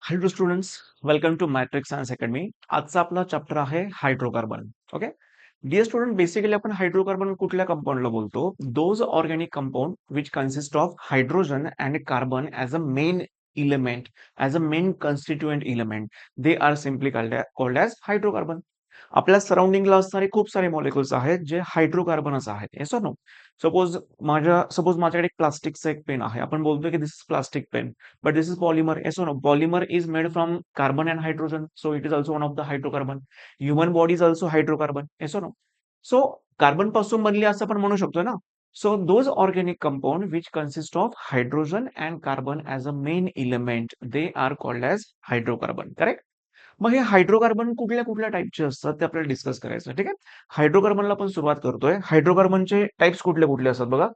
Hello students, welcome to matrix science academy. आजचा आपला chapter आहे hydrocarbon. Okay dear student, basically आपण hydrocarbon कुठल्या कंपाऊंडला बोलतो? Those organic compound which consist of hydrogen and carbon as a main element, as a main constituent element. They are simply called as hydrocarbon. आपल्या सराउंडिंगला असणारे खूप सारे मॉलिक्युल्स आहेत जे हायड्रोकार्बनच आहेत. Yes or no? सपोज माझ्याकडे एक प्लास्टिकचा एक पेन आहे. आपण बोलतोय की this is plastic pen. But this is polymer. Yes or no? Polymer is made from carbon and hydrogen. So it is also one of the hydrocarbon. Human body is also hydrocarbon. Yes or no? So carbon पासून बनली असं आपण म्हणू शकतो ना. So those organic compound which consist of hydrogen and carbon as a main element, they are called as hydrocarbon. Correct? मग हे hydrocarbon कुठल्या कुठल्या टाईपचे असतात ते आपल्याला डिस्कस करायचं. ठीक आहे. हायड्रोकार्बनला आपण सुरुवात करतोय. हायड्रोकार्बनचे टाइप्स कुठले कुठले असतात बघा.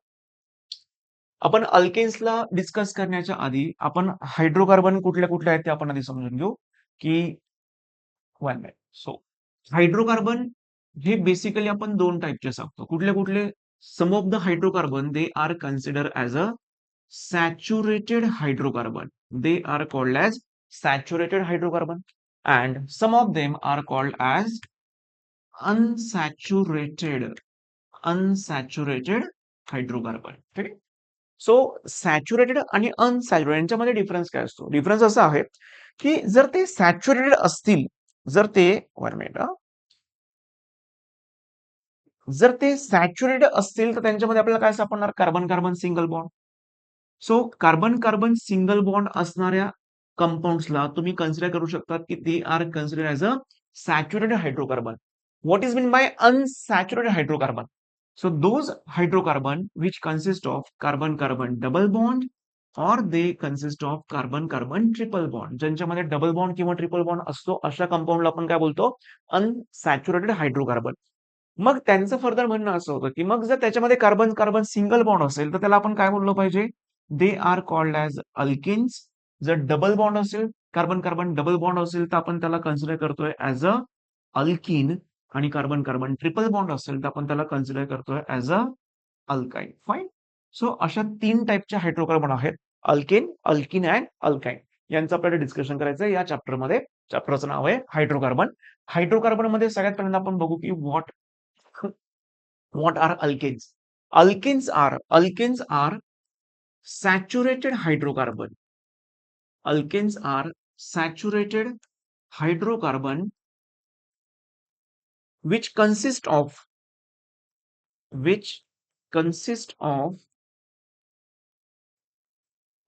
आपण अल्केन्सला डिस्कस करण्याच्या आधी आपण हायड्रोकार्बन कुठल्या कुठल्या आहेत ते आपण आधी समजून घेऊ की वन मिनिट. सो हायड्रोकार्बन हे बेसिकली आपण दोन टाईपचे सांगतो. कुठले कुठले? Some of the hydrocarbon they are consider as a saturated hydrocarbon. They are called as saturated hydrocarbon and some of them are called as unsaturated unsaturated hydrocarbon. ठीक आहे. So saturated आणि अनसॅच्युरेटेड यांच्यामध्ये डिफरन्स काय असतो? Difference असा आहे की जर ते सॅच्युरेटेड असतील, जर ते वन मिनिट जर ते सॅच्युरेटेड असतील तर त्यांच्यामध्ये आपल्याला काय सापडणार? Carbon carbon single bond. So carbon carbon single bond असणाऱ्या कंपाऊंड्सला तुम्ही कन्सिडर करू शकता की दे are consider as a saturated hydrocarbon. What is mean by unsaturated hydrocarbon? So those hydrocarbon which consist of carbon-carbon double bond or they consist of carbon-carbon triple bond. ज्यांच्यामध्ये double bond किंवा triple bond असतो अशा कंपाऊंडला आपण काय बोलतो? Unsaturated hydrocarbon. मग त्यांचं further म्हणणं असं होतं की मग जर त्याच्यामध्ये कार्बन कार्बन सिंगल बॉन्ड असेल तर त्याला आपण काय बोललो पाहिजे? They are called as alkanes. जर डबल बॉन्ड असेल, कार्बन कार्बन डबल बॉन्ड असेल तर आपण त्याला कन्सिडर करतोय ॲज अ अल्कीन. आणि कार्बन कार्बन ट्रिपल बॉन्ड असेल तर आपण त्याला कन्सिडर करतोय as a alkyne. Fine. So अशा तीन टाईपच्या हायड्रोकार्बन आहेत. Alkane, alkene and alkyne. यांचं आपल्याला डिस्कशन करायचं या चॅप्टरमध्ये. चॅप्टरचं नाव आहे हायड्रोकार्बन. हायड्रोकार्बन मध्ये सगळ्यात पहिल्यांदा आपण बघू की what are alkanes. Alkanes are saturated hydrocarbon. Alkanes are saturated hydrocarbon which consist of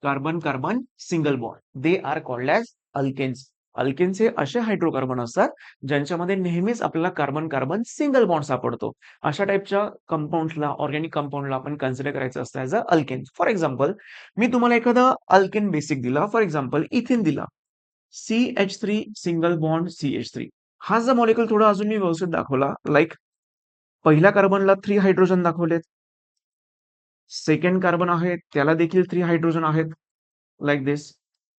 carbon carbon single bond. They are called as alkanes. Alkanes हे असे हायड्रोकार्बन असतात ज्यांच्यामध्ये नेहमीच आपल्याला कार्बन कार्बन सिंगल बॉन्ड सापडतो. अशा टाईपच्या कंपाऊंड्सला, ऑर्गॅनिक कंपाऊंडला आपण कन्सिडर करायचं असतं as a alkanes. For example, मी तुम्हाला एखादा अल्केन बेसिक दिला. फॉर एक्झाम्पल इथिन दिला. CH3 single bond CH3. हा जर मॉलिक्युल थोडा अजून मी व्यवस्थित दाखवला, लाईक पहिल्या कार्बनला 3 हायड्रोजन दाखवलेत. सेकंड कार्बन आहे त्याला देखील 3 हायड्रोजन आहेत. लाईक दिस.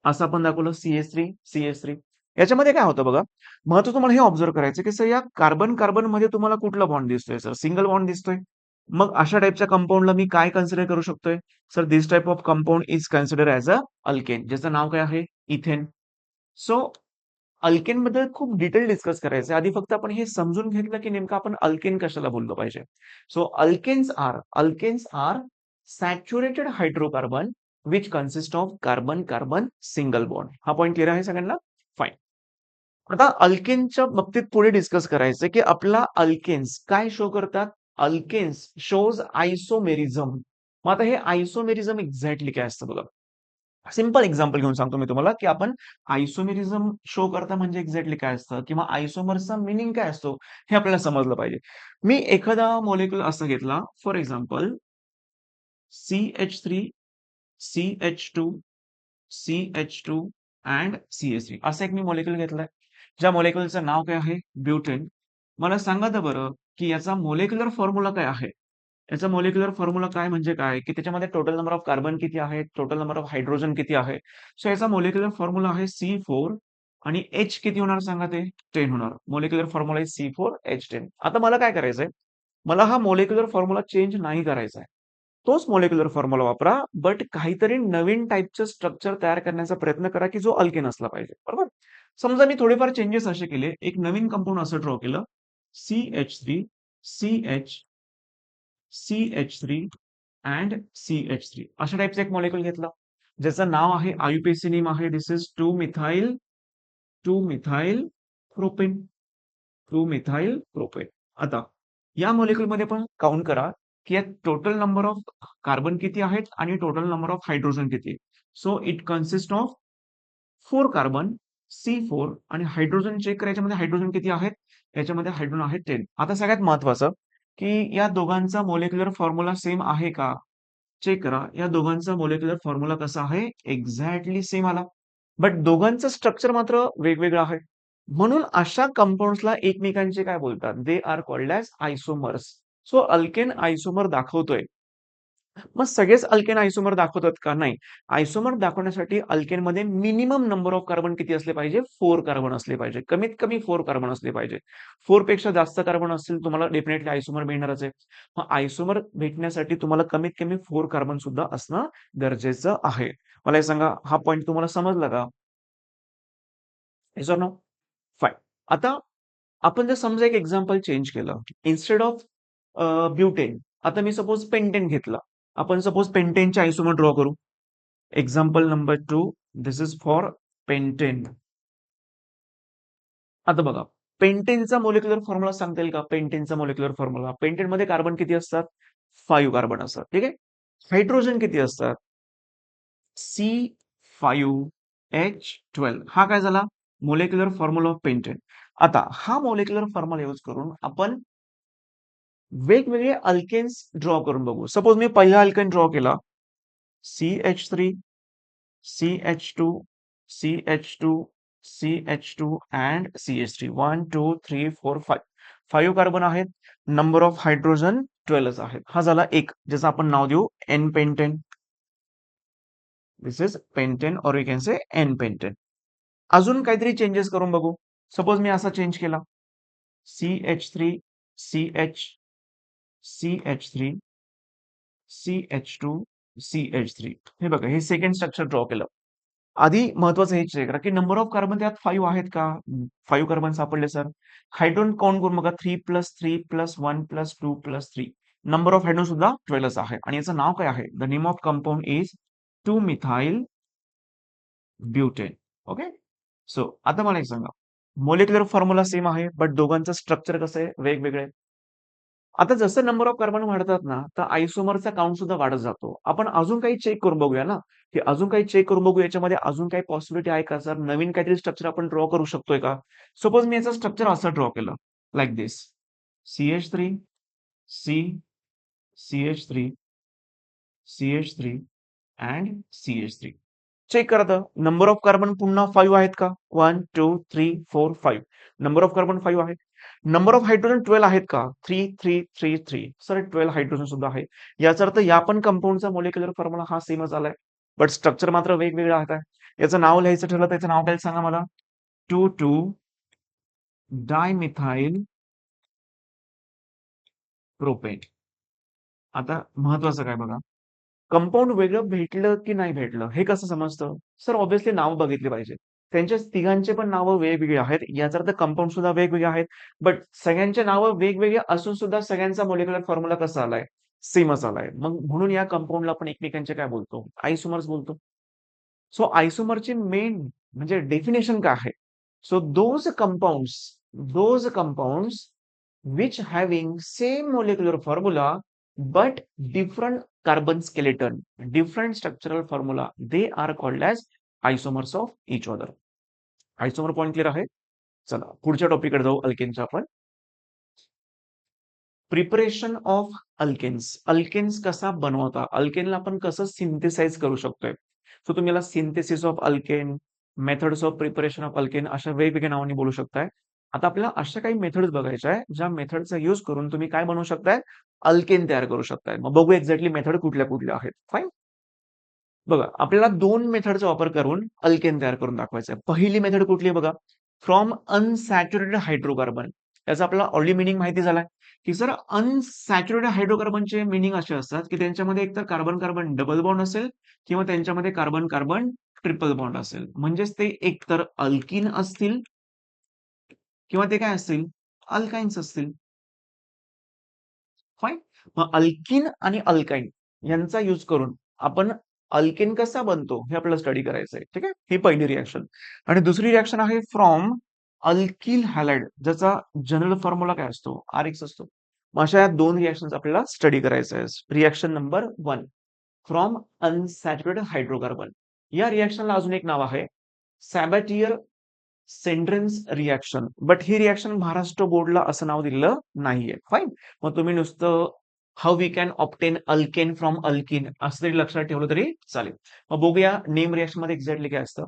असं आपण दाखवलं CH3. याच्यामध्ये काय होतं बघा, महत्व तुम्हाला हे ऑब्झर्व करायचं की सर या कार्बन कार्बन मध्ये तुम्हाला कुठला बॉन्ड दिसतोय? सर सिंगल बॉन्ड दिसतोय. मग अशा टाईपच्या कंपाऊंडला मी काय कन्सिडर करू शकतोय? Sir this type of compound is consider as a alkane, ज्याचं नाव काय आहे? इथेन. सो अल्केन बद्दल खूप डिटेल डिस्कस करायचं आधी फक्त आपण हे समजून घेतलं की नेमकं आपण अल्केन कशाला बोललो पाहिजे. So alkanes are saturated hydrocarbon which consist of carbon carbon single bond. हा पॉईंट क्लिअर आहे सगळ्यांना? फाईन. आता अल्केनच्या बाबतीत पुढे डिस्कस करायचं की आपला अल्केन्स काय शो करतात? Alkanes shows isomerism. मग आता हे आयसोमेरिझम एक्झॅक्टली काय असतं बघा. सिंपल एक्झाम्पल घेऊन सांगतो मी तुम्हाला की आपण आयसोमेरिझम शो करता म्हणजे एक्झॅक्टली काय असतं किंवा आयसोमरचा मिनिंग काय असतो हे आपल्याला समजलं पाहिजे. मी एखादा मॉलिक्युल असा घेतला. For example CH3, CH2, CH2 and CH3 असा एक मी मॉलिक्युल घेतलाय. ज्या मॉलिक्युलचं नाव काय आहे? ब्युटेन. मला सांगा तर बरं की याचा मॉलिक्युलर फॉर्म्युला काय आहे? याचा मॉलिक्युलर फॉर्म्युला काय म्हणजे काय? की त्याच्यामध्ये टोटल नंबर ऑफ कार्बन किती आहे? टोटल नंबर ऑफ हायड्रोजन किती आहे? सो याचा मॉलिक्युलर फॉर्म्युला आहे C4 आणि H किती होणार सांगा ते? 10 होणार. मॉलिक्युलर फॉर्म्युला आहे C4H10. आता मला काय करायचंय? मला हा मॉलिक्युलर फॉर्म्युला चेंज नाही करायचा आहे. तोच मॉलिक्युलर फॉर्म्युला वापरा, बट काहीतरी नवीन टाइपचं स्ट्रक्चर तयार करण्याचा प्रयत्न करा, की जो अल्केन असला पाहिजे. बरोबर? समजा मी थोडेफार चेंजेस असे केले, एक नवीन कंपाऊंड असं ड्रॉ केलं, CH3, CH, CH3 and CH3 अशा टाइपचं एक मॉलिक्युल घेतलं, ज्याचं नाव आहे आयुपेसी नेम आहे this is 2 methyl propane. 2 methyl propane. आता या मॉलिक्युलमध्ये पण काउंट करा, की यात टोटल नंबर ऑफ कार्बन किती आहेत आणि टोटल नंबर ऑफ हायड्रोजन किती. So it consist of 4 carbon, C4 आणि हायड्रोजन चेक करा याच्यामध्ये हायड्रोजन किती आहेत. याच्यामध्ये हायड्रोजन आहे 10. आता सगळ्यात महत्वाचं, की या दोघांचा मॉलिक्युलर फॉर्म्युला सेम आहे का. चेक करा, या दोघांचा मॉलिक्युलर फॉर्म्युला कसा आहे, एक्झॅक्टली सेम आला. बट दोघांचं स्ट्रक्चर मात्र वेगवेगळं आहे. म्हणून अशा कंपाऊंड्सला एकमेकांचे काय बोलतात, they are called as isomers. So alkane isomer दाखवतोय. मग सगळेच अल्केन आयसोमर दाखवतात का, नाही. आयसोमर दाखवण्यासाठी अल्केनमध्ये मिनिमम नंबर ऑफ कार्बन किती असले पाहिजे, 4 कार्बन असले पाहिजे, कमीत कमी 4 कार्बन असले पाहिजे. 4 पेक्षा जास्त कार्बन असतील तुम्हाला डेफिनेटली आयसोमर मिळणारच आहे. मग आयसोमर भेटण्यासाठी तुम्हाला कमीत कमी 4 कार्बन सुद्धा असणं गरजेचं आहे. मला हे सांगा, हा पॉईंट तुम्हाला समजला का. Yes or no. फाईन. आता आपण जर समजा एक एक्झाम्पल चेंज केलं, इन्स्टेड ऑफ ब्युटेन, आता मी सपोज पेंटेन घेतला. आपण सपोज पेंटेनचे आयसोमर ड्रॉ करू. Example number 2, this is for pentane. आता बघा, पेंटेनचा मॉलिक्युलर फॉर्म्युला सांगता येईल का. पेंटेनचा मॉलिक्युलर फॉर्म्युला, पेंटेनमध्ये कार्बन किती असतात, 5 कार्बन असतात. ठीक आहे. हायड्रोजन किती असतात, C5H12. हा काय झाला, मॉलिक्युलर फॉर्म्युला ऑफ पेंटेन. आता हा मॉलिक्युलर फॉर्म्युला यूज करून आपण वेगवेगळे अल्केन्स ड्रॉ करून बघू. सपोज मी पहिला अल्केन ड्रॉ केला, CH3, CH2, CH2, CH2 and CH3. 1, 2, 3, 4, 5. 5 कार्बन आहेत. नंबर ऑफ हायड्रोजन 12 आहेत. हा झाला एक, ज्याचं आपण नाव देऊ N pentane. This is pentane or you can say N pentane. अजून काहीतरी चेंजेस करून बघू. सपोज मी असा चेंज केला, CH3, CH, CH3, CH2, CH3. हे बघा, हे सेकंड स्ट्रक्चर ड्रॉ केलं. आधी महत्वाचं हे चेक करा, की नंबर ऑफ कार्बन त्यात 5 आहेत का. 5 कार्बन सापडले सर. हायड्रोजन काउंट करून बघा, 3+3+1+2+3. नंबर ऑफ हायड्रोजन सुद्धा 12 आहे. आणि याचं नाव काय आहे, the name of compound is 2 methyl butane. Okay. So आता मला एक सांगा, मॉलिक्युलर फॉर्म्युला सेम आहे, बट दोघांचं स्ट्रक्चर कसं आहे, वेगवेगळे. आता जसं नंबर ऑफ कार्बन वाढतात ना, तर आयसोमरचा काउंट सुद्धा वाढत जातो. आपण अजून काही चेक करून बघूया ना, की अजून काही चेक करून बघू, याच्यामध्ये अजून काही पॉसिबिलिटी आहे का सर, नवीन काहीतरी स्ट्रक्चर आपण ड्रॉ करू शकतोय का. सपोज मी याचं स्ट्रक्चर असं ड्रॉ केलं, like this, CH3, C, CH3, CH3 and CH3. Check करा, तर नंबर ऑफ कार्बन पुन्हा 5 आहेत का. 1, 2, 3, 4, 5. नंबर ऑफ कार्बन 5 आहे. नंबर ऑफ हायड्रोजन 12 आहेत का. 3, 3, 3, 3. सर 12 हायड्रोजन सुद्धा आहे. याचा अर्थ या पण कंपाऊंडचा मॉलिक्युलर फॉर्म्युला हा सेमच आलाय, बट स्ट्रक्चर मात्र वेगवेगळं आहे. याचं नाव लिहायचं ठरलं तर याचं नाव काय सांगा मला. 2,2 डायमिथाइल प्रोपेन. आता महत्वाचं काय बघा, कंपाऊंड वेगळं भेटलं की नाही भेटलं हे कसं समजतं. सर ऑब्व्हियसली नाव बघितले पाहिजे. त्यांच्या तिघांचे पण नावं वेगवेगळी आहेत, याचा अर्थ कंपाऊंड सुद्धा वेगवेगळे आहेत. बट सगळ्यांचे नावं वेगवेगळे असून सुद्धा सगळ्यांचा मॉलिक्युलर फॉर्म्युला कसा आलाय, सेमच आलाय. मग म्हणून या कंपाऊंडला आपण एकमेकांचे काय बोलतो, आयसोमर्स बोलतो. सो आयसोमरचे मेन म्हणजे डेफिनेशन काय आहे. So those compounds which having same molecular formula but different carbon skeleton, different structural formula, they are called as isomers of each other. Isomer point clear आहे. चला पुढच्या टॉपिककडे जाऊ, अल्केनच्या आपण. Preparation of alkanes. अल्केन्स कसा बनवता, अल्केनला आपण कसं सिंथेसाइज करू शकतोय. सो तुम्ही याला synthesis of alkane, methods of preparation of alkane अशा वेगवेगळ्या नावांनी बोलू शकताय. आता आपल्याला अशा काही मेथड्स बघायच्या आहे, ज्या मेथडचा यूज करून तुम्ही काय बनवू शकताय, अल्केन तयार करू शकताय. मग बघू एक्झॅक्टली मेथड कुठल्या कुठल्या आहेत. फाईन. बघा, आपल्याला 2 मेथडचा वापर करून अल्केन तयार करून दाखवायचं आहे. पहिली मेथड कुठली आहे बघा, फ्रॉम अनसॅच्युरेटेड हायड्रोकार्बन. याचा आपल्याला ऑलरेडी मिनिंग माहिती झालाय. की सर अनसॅच्युरेटेड हायड्रोकार्बनचे मिनिंग असे असतात की त्यांच्यामध्ये एकतर कार्बन कार्बन डबल बॉन्ड असेल किंवा त्यांच्यामध्ये कार्बन कार्बन ट्रिपल बॉन्ड असेल. म्हणजेच ते एकतर अल्कीन असतील किंवा ते काय असतील, अल्काइन्स असतील. फाईन. मग अल्कीन आणि अल्काइन यांचा यूज करून आपण अल्केन कसा बनतो हे आपल्याला स्टडी करायचं आहे. ठीक आहे, ही पहिली रिएक्शन. आणि दुसरी रिएक्शन आहे फ्रॉम अल्किल हॅलाइड, ज्याचा जनरल फॉर्म्युला काय असतो, RX असतो. मग अशा या दोन रिएक्शन आपल्याला स्टडी करायचं आहे. Reaction number 1 from unsaturated hydrocarbon. या रिएक्शनला अजून एक नाव आहे सॅबॅटियर सेंड्रेन्स रिएक्शन. बट ही रिएक्शन महाराष्ट्र बोर्डला असं नाव दिलेलं नाहीये. फाईन. मग तुम्ही नुसतं how we can obtain alkane from alkyne असं तरी लक्षात ठेवलं तरी चालेल. मग बघूया नेम रिएक्शन मध्ये एक्झॅक्टली काय असतं.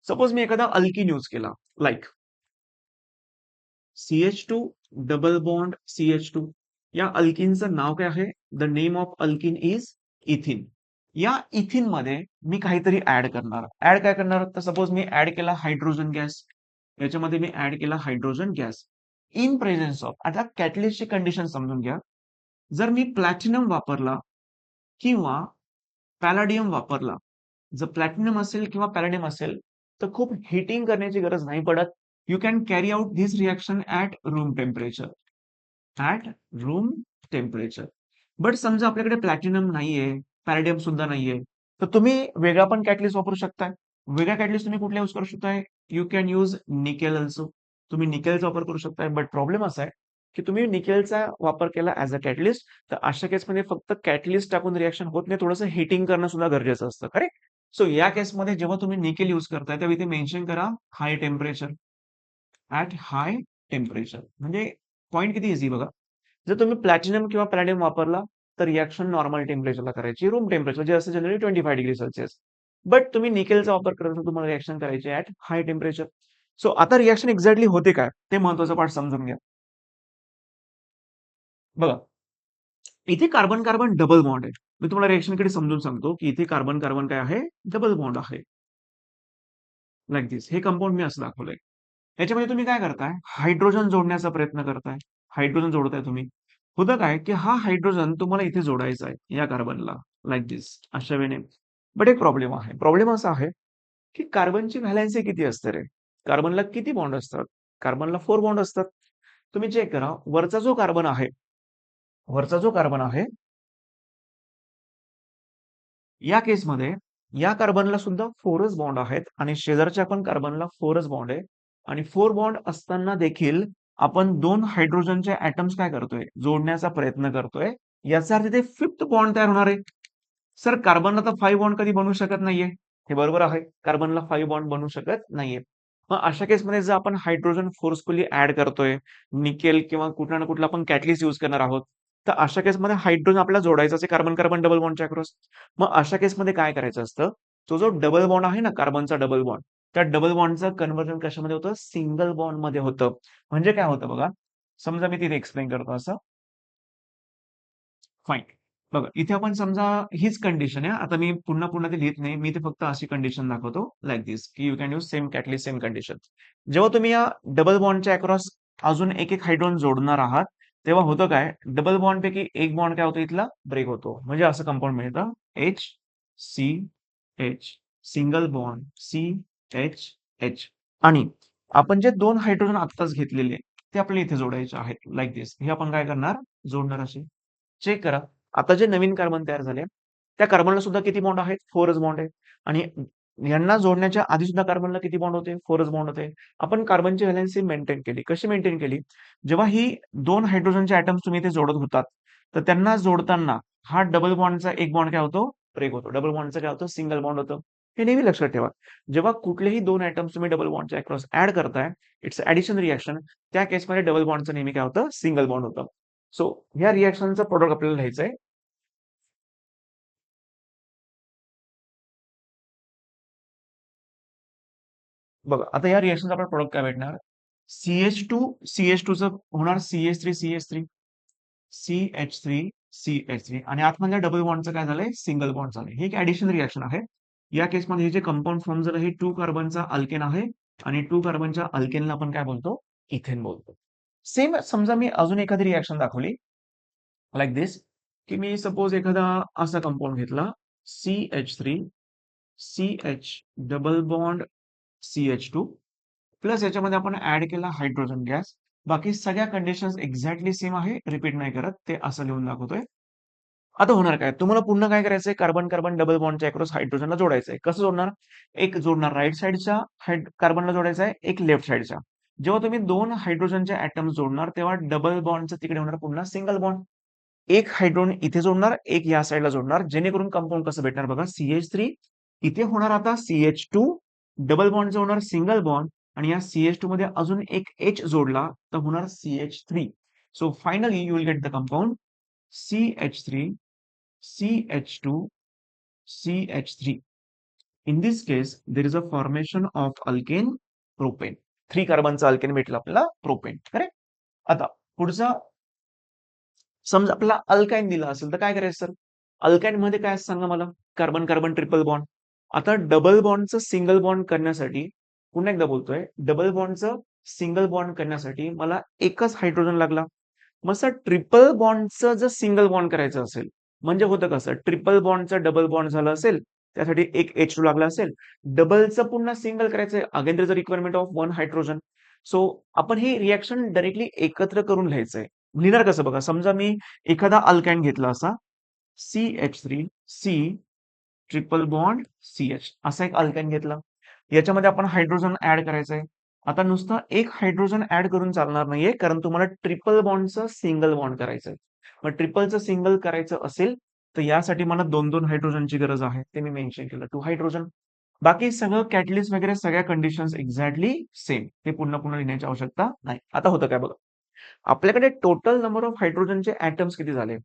सपोज मी एखादा अल्किन यूज केला, like CH2 double bond CH2. या अल्किनचं नाव काय आहे? The name of alkene is इथिन. या इथिन मध्ये मी काहीतरी ऍड करणार. ऍड काय करणार? तर सपोज मी ऍड केला हायड्रोजन गॅस. याच्यामध्ये मी ऍड केला hydrogen gas in presence of. आता कॅटलिस्टची कंडिशन समजून घ्या. जर मी प्लॅटिनम वापरला किंवा पॅलाडियम वापरला, जर प्लॅटिनम असेल किंवा पॅलाडियम असेल तर खूप हिटिंग करण्याची गरज नाही पडत. You can carry out this reaction at room temperature. At room temperature. But समजा आपल्याकडे प्लॅटिनम नाहीये, पॅलेडियम सुद्धा नाहीये, तर तुम्ही वेगळा पण कॅटलिस्ट वापरू शकताय. वेगळा कॅटलिस्ट तुम्ही कुठला यूज करू शकताय? You can use nickel also. तुम्ही निकेलचा वापर करू शकताय. बट प्रॉब्लेम असा आहे की तुम्ही निकेलचा वापर केला ऍज अ कॅटलिस्ट, तर अशा केसमध्ये फक्त कॅटलिस्ट टाकून रिएक्शन होत नाही, थोडंसं हिटिंग करणं सुद्धा गरजेचं असतं. करेक्ट. सो या केसमध्ये जेव्हा तुम्ही निकेल यूज करताय तेव्हा इथे मेन्शन करा high temperature. At high temperature म्हणजे पॉइंट किती इझी बघा. जर तुम्ही प्लॅटिनम किंवा पॅलेडियम वापरला तर रिएक्शन नॉर्मल टेम्परेचरला करायची, रूम टेम्परेचर जे असतं जनरली 25°C. बट तुम्ही निकेलचा वापर करत तर तुम्हाला रिएक्शन करायची ऍट हाय टेम्परेचर. सो आता रिएक्शन एक्झॅक्टली होते काय ते महत्वाचं पार्ट समजून घ्या. बघा, इथे कार्बन कार्बन डबल बॉन्ड आहे. मी तुम्हाला रिएक्शनकडे समजून सांगतो की इथे कार्बन कार्बन काय आहे, डबल बॉन्ड आहे. लाईक दिस. हे कंपाऊंड मी असं दाखवलंय. याच्यामध्ये तुम्ही काय करताय, हायड्रोजन जोडण्याचा प्रयत्न करताय. हायड्रोजन जोडताय तुम्ही. होतं काय की हा हायड्रोजन तुम्हाला इथे जोडायचा आहे या कार्बनला, लाईक दिस, अशा वेळेने. बट एक प्रॉब्लेम आहे. प्रॉब्लेम असा आहे की कार्बनची व्हॅलेन्सी किती असते रे? कार्बनला किती बॉन्ड असतात? कार्बनला 4 बॉन्ड असतात. तुम्ही चेक करा, वरचा जो कार्बन आहे या केसमध्ये या कार्बनला सुद्धा 4च बॉन्ड आहेत आणि शेजारच्या पण कार्बनला 4च बॉन्ड आहे. आणि 4 बॉन्ड असताना देखील आपण दोन हायड्रोजनचे ऍटम्स काय करतोय, जोडण्याचा प्रयत्न करतोय. याचा अर्थ ते फिफ्थ बॉन्ड तयार होणार आहे. सर कार्बनला तर 5 बॉन्ड कधी बनवू शकत नाहीये. हे बरोबर आहे. कार्बनला 5 बॉन्ड बनवू शकत नाहीये. मग अशा केसमध्ये जर आपण हायड्रोजन फोर्सफुली ऍड करतोय, निकेल किंवा कुठला ना कुठला आपण कॅटलिस्ट यूज करणार आहोत, तर अशा केसमध्ये हायड्रोजन आपल्याला जोडायचा आहे कार्बन कार्बन डबल बॉन्डच्या अक्रॉस. मग अशा केसमध्ये काय करायचं असतं, तो जो डबल बॉन्ड आहे ना कार्बनचा डबल बॉन्ड, त्या डबल बॉन्डचं कन्व्हर्जन कशामध्ये होतं, सिंगल बॉन्ड मध्ये होतं. म्हणजे काय होतं बघा, समजा मी तिथे एक्सप्लेन करतो असं. फाईन. बघा इथे आपण समजा हीच कंडिशन आहे. आता मी पुन्हा पुन्हा ते लिहित नाही. मी ते फक्त अशी कंडिशन दाखवतो लाइक दिस की you can use same catalyst same condition. जेव्हा तुम्ही या डबल बॉन्डच्या अक्रॉस अजून एक एक हायड्रोजन जोडणार आहात, तेव्हा होतं काय, डबल बॉन्ड पैकी एक बॉन्ड काय होतो, इथला ब्रेक होतो. म्हणजे असं कंपाऊंड मिळतं HCH, सिंगल बॉन्ड CHH. आणि आपण जे दोन हायड्रोजन आत्ताच घेतलेले ते आपल्याला इथे जोडायचे आहेत लाईक दिस. हे आपण काय करणार, जोडणार असे. चेक करा. आता जे नवीन कार्बन तयार झाले, त्या कार्बनला सुद्धा किती बॉन्ड आहेत, 4च बॉन्ड आहे. आणि यांना जोडण्याच्या आधी सुद्धा कार्बनला किती बॉन्ड होते, 4च बॉन्ड होते. आपण कार्बनची व्हॅलेन्सी मेंटेन केली. कशी मेंटेन केली, जेव्हा ही दोन हायड्रोजनचे ॲटम्स तुम्ही इथे जोडत होतात, तर त्यांना जोडताना हा डबल बॉन्डचा एक बॉन्ड काय होतो, ब्रेक होतो. डबल बॉन्डचा काय होतं, सिंगल बॉन्ड होतं. हे नेहमी लक्षात ठेवा. जेव्हा कुठलेही दोन ॲटम्स तुम्ही डबल बॉन्डच्या अक्रॉस ऍड करताय, इट्स ऍडिशन रिएक्शन. त्या केसमध्ये डबल बॉन्डचं नेहमी काय होतं, सिंगल बॉन्ड होतं. सो ह्या रिएक्शनचं प्रोडक्ट आपल्याला लिहायचंय. बघा आता या रिएक्शनचा आपला प्रोडक्ट काय भेटणार, CH2 चं होणार CH3 CH3 आणि आतमधल्या डबल बॉन्डचं काय झालंय, सिंगल बॉन्ड झालंय. ही एक ऍडिशन रिएक्शन आहे. या केसमध्ये हे जे कंपाऊंड फॉर्म झालं हे 2 कार्बनचा अल्केन आहे आणि 2 कार्बनच्या अल्केनला आपण काय बोलतो, इथेन बोलतो. सेम समजा मी अजून एखादी रिएक्शन दाखवली लाइक दिस, की मी सपोज एखादा असा कंपाऊंड घेतला CH3 CH double bond CH2 plus याच्यामध्ये आपण ऍड केला हायड्रोजन गॅस. बाकी सगळ्या कंडिशन्स एक्झॅक्टली सेम आहे, रिपीट नाही करत, ते असं लिहून दाखवतोय. आता होणार काय, तुम्हाला पुन्हा काय करायचंय, कार्बन कार्बन डबल बॉन्डच्या अक्रॉस हायड्रोजनला जोडायचंय. कसं जोडणार, एक जोडणार राईट साईडच्या कार्बनला जोडायचा आहे, एक लेफ्ट साईडच्या. जेव्हा तुम्ही दोन हायड्रोजनचे ऍटम जोडणार तेव्हा डबल बॉन्डचं तिकडे होणार पुन्हा सिंगल बॉन्ड. एक हायड्रोजन इथे जोडणार, एक या साईडला जोडणार, जेणेकरून कंपाऊंड कसं भेटणार बघा, CH3 इथे होणार आता CH2 डबल बॉन्डचं होणार सिंगल बॉन्ड, आणि या CH2 मध्ये अजून एक H जोडला तर होणार CH3. So finally you will get the compound CH3 CH2 CH3. In this case, there is a formation of alkane propane. 3 कार्बनचा alkane भेटला आपल्याला प्रोपेन. करेक्ट. आता पुढचा, समजा आपल्याला अल्काइन दिला असेल तर काय करायचं सर, अल्काइन मध्ये काय असतं सांगा मला, कार्बन कार्बन ट्रिपल बॉन्ड. आता डबल बॉन्डचं सिंगल बॉन्ड करण्यासाठी, पुन्हा एकदा बोलतोय, डबल बॉन्डचं सिंगल बॉन्ड करण्यासाठी मला एकच हायड्रोजन लागला. मग सर ट्रिपल बॉन्डचं जर सिंगल बॉन्ड करायचं असेल, म्हणजे होतं कसं, ट्रिपल बॉन्डचं डबल बॉन्ड झालं असेल त्यासाठी एक H2 लागला असेल, डबलचं पुन्हा सिंगल करायचंय, again there is a requirement of one hydrogen. So आपण ही रिएक्शन डायरेक्टली एकत्र करून लिहायचंय. लिहिणार कसं बघा, समजा मी एखादा अल्काइन घेतला असा CH3 C triple bond CH असा एक अल्काइन घेतला, याच्यामध्ये आपण हायड्रोजन ऍड करायचंय. आता नुसतं एक हायड्रोजन ऍड करून चालणार नाहीये, कारण तुम्हाला ट्रिपल बॉन्डचं सिंगल बॉन्ड करायचंय. मग ट्रिपलचं सिंगल करायचं असेल तर यासाठी मला दोन दोन हायड्रोजनची गरज आहे, ते मी मेन्शन केलं, 2 हायड्रोजन. बाकी सगळं कॅटलिस्ट वगैरे सगळ्या कंडिशन्स एक्झॅक्टली सेम, ते पुन्हा पुन्हा लिहिण्याची आवश्यकता नाही. आता होतं काय बघा, आपल्याकडे टोटल नंबर ऑफ हायड्रोजनचे ऍटम्स किती झाले,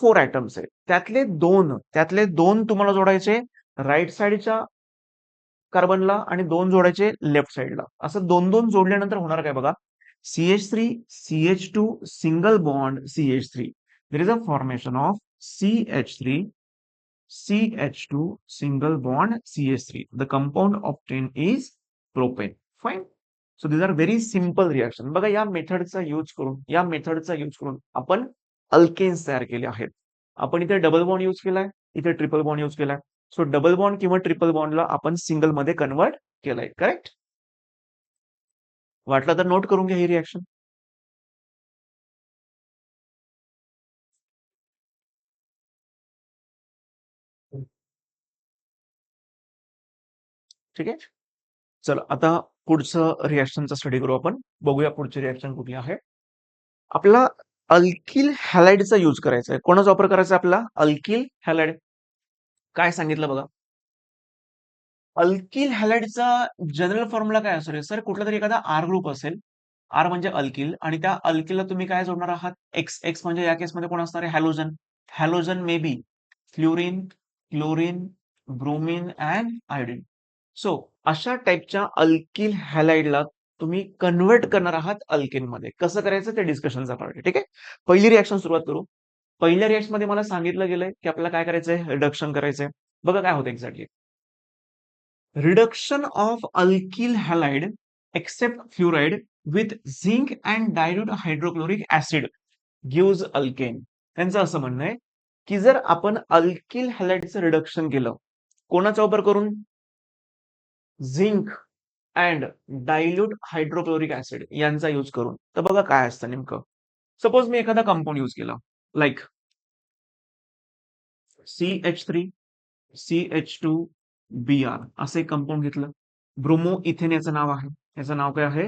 4 ऍटम्स आहेत. त्यातले दोन तुम्हाला जोडायचे राईट साईडच्या कार्बनला आणि दोन जोडायचे लेफ्ट साईडला. असं दोन दोन जोडल्यानंतर होणार काय बघा, CH3 CH2 single bond CH3. There is a formation of CH3 CH2 single bond CH3. The compound obtained is propane. Fine. So these are very simple reaction. बघा या मेथडचा यूज करून आपण अल्केन्स तयार केले आहेत. आपण इथे डबल बॉन्ड यूज केलाय, इथे ट्रिपल बॉन्ड यूज केलाय. सो डबल बॉन्ड किंवा ट्रिपल बॉन्डला आपण सिंगल मध्ये कन्वर्ट केलंय. करेक्ट. वाटलं तर नोट करून घ्या ही रिएक्शन. ठीक आहे. चला आता पुढचं रिएक्शनचा स्टडी करू आपण. बघूया पुढची रिएक्शन कुठली आहे. आपला अल्किल हॅलाइडचा यूज करायचा आहे. कोणाचा वापर करायचा आपला, अल्किल हॅलाइड. काय सांगितलं बघा, अल्किल हॅलाइडचा जनरल फॉर्म्युला काय असेल सर, कुठला तरी एखादा आर ग्रुप असेल, आर म्हणजे अल्किल, आणि त्या अल्किलला तुम्ही काय जोडणार आहात, एक्स. एक्स म्हणजे या केसमध्ये कोण असणार आहे, halogen. Halogen may be fluorine, chlorine, bromine and iodine. So अशा टाईपच्या अल्किल हॅलाइडला तुम्ही कन्व्हर्ट करणार आहात अल्केन मध्ये. कसं करायचं ते डिस्कशनचा पार्ट आहे. ठीक आहे. पहिली रिएक्शन सुरुवात करू. पहिल्या रिएक्शन मध्ये मला सांगितलं गेलंय की आपल्याला काय करायचंय, रिडक्शन करायचंय. बघा काय होतं exactly. Reduction of alkyl halide except fluoride with zinc and dilute hydrochloric acid gives alkane. त्यांचं असं म्हणणं आहे की जर आपण अल्किल हॅलाइडचं रिडक्शन केलं, कोणाचा वापर करून, zinc and dilute hydrochloric acid यांचा यूज करून, तर बघा काय असतं नेमकं. सपोज मी एखादा कंपाऊंड यूज केला लाईक CH3 CH2 Br असं एक कंपाऊंड घेतलं. ब्रोमो इथेन याचं नाव आहे. याचं नाव काय आहे,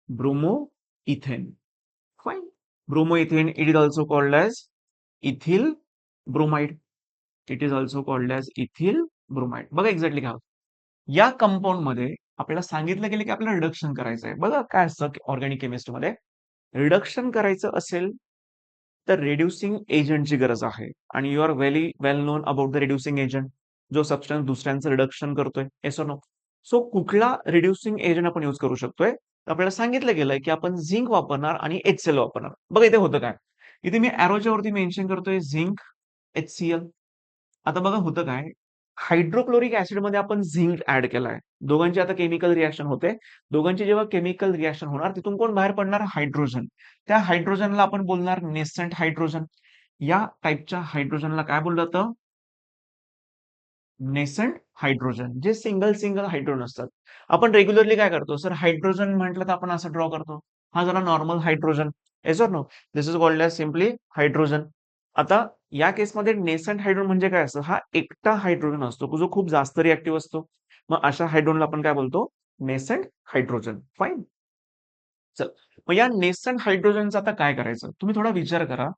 bromo ethane. Fine. Bromo ethane, it is also called as ethyl bromide. It is also called as ethyl bromide. बघा एक्झॅक्टली काय होतं. या कंपाऊंड मध्ये आपल्याला सांगितलं गेलं की आपल्याला रिडक्शन करायचं आहे. बघा काय असतं ऑर्गॅनिक केमिस्ट्रीमध्ये, रिडक्शन करायचं असेल तर रिड्युसिंग एजंटची गरज आहे. आणि you are very well known about the reducing agent, जो सबस्टन्स दुसऱ्यांचं रिडक्शन करतोय. Yes or no. सो कुठला रिड्युसिंग एजंट आपण यूज करू शकतोय, आपल्याला सांगितलं गेलंय की आपण झिंक वापरणार आणि HCl वापरणार. बघा इथे होतं काय, इथे मी अॅरोच्या वरती मेन्शन करतोय झिंक HCl. आता बघा होतं काय, हायड्रोक्लोरिक ऍसिडमध्ये आपण झिंक ऍड केलाय. दोघांची आता केमिकल रिएक्शन होते. दोघांची जेव्हा केमिकल रिएक्शन होणार तिथून कोण बाहेर पडणार? हायड्रोजन. त्या हायड्रोजनला आपण बोलणार नेसंट हायड्रोजन. या टाईपच्या हायड्रोजनला काय बोललं जातं? नेसंट हायड्रोजन, जे सिंगल सिंगल हायड्रोजन असतात. आपण रेग्युलरली काय करतो सर? हायड्रोजन म्हटलं तर आपण असं ड्रॉ करतो. हा झाला normal hydrogen. Yes or no? This is called as simply hydrogen. आता या केसमध्ये नेसंट हायड्रोजन म्हणजे काय असतं? हा एकटा हायड्रोजन असतो जो खूप जास्त रिएक्टिव्ह असतो. मग अशा हायड्रोजनला आपण काय बोलतो? नेसंट हायड्रोजन. फाईन. चल, मग या नेसंट हायड्रोजनचं आता काय करायचं? तुम्ही थोडा विचार करा,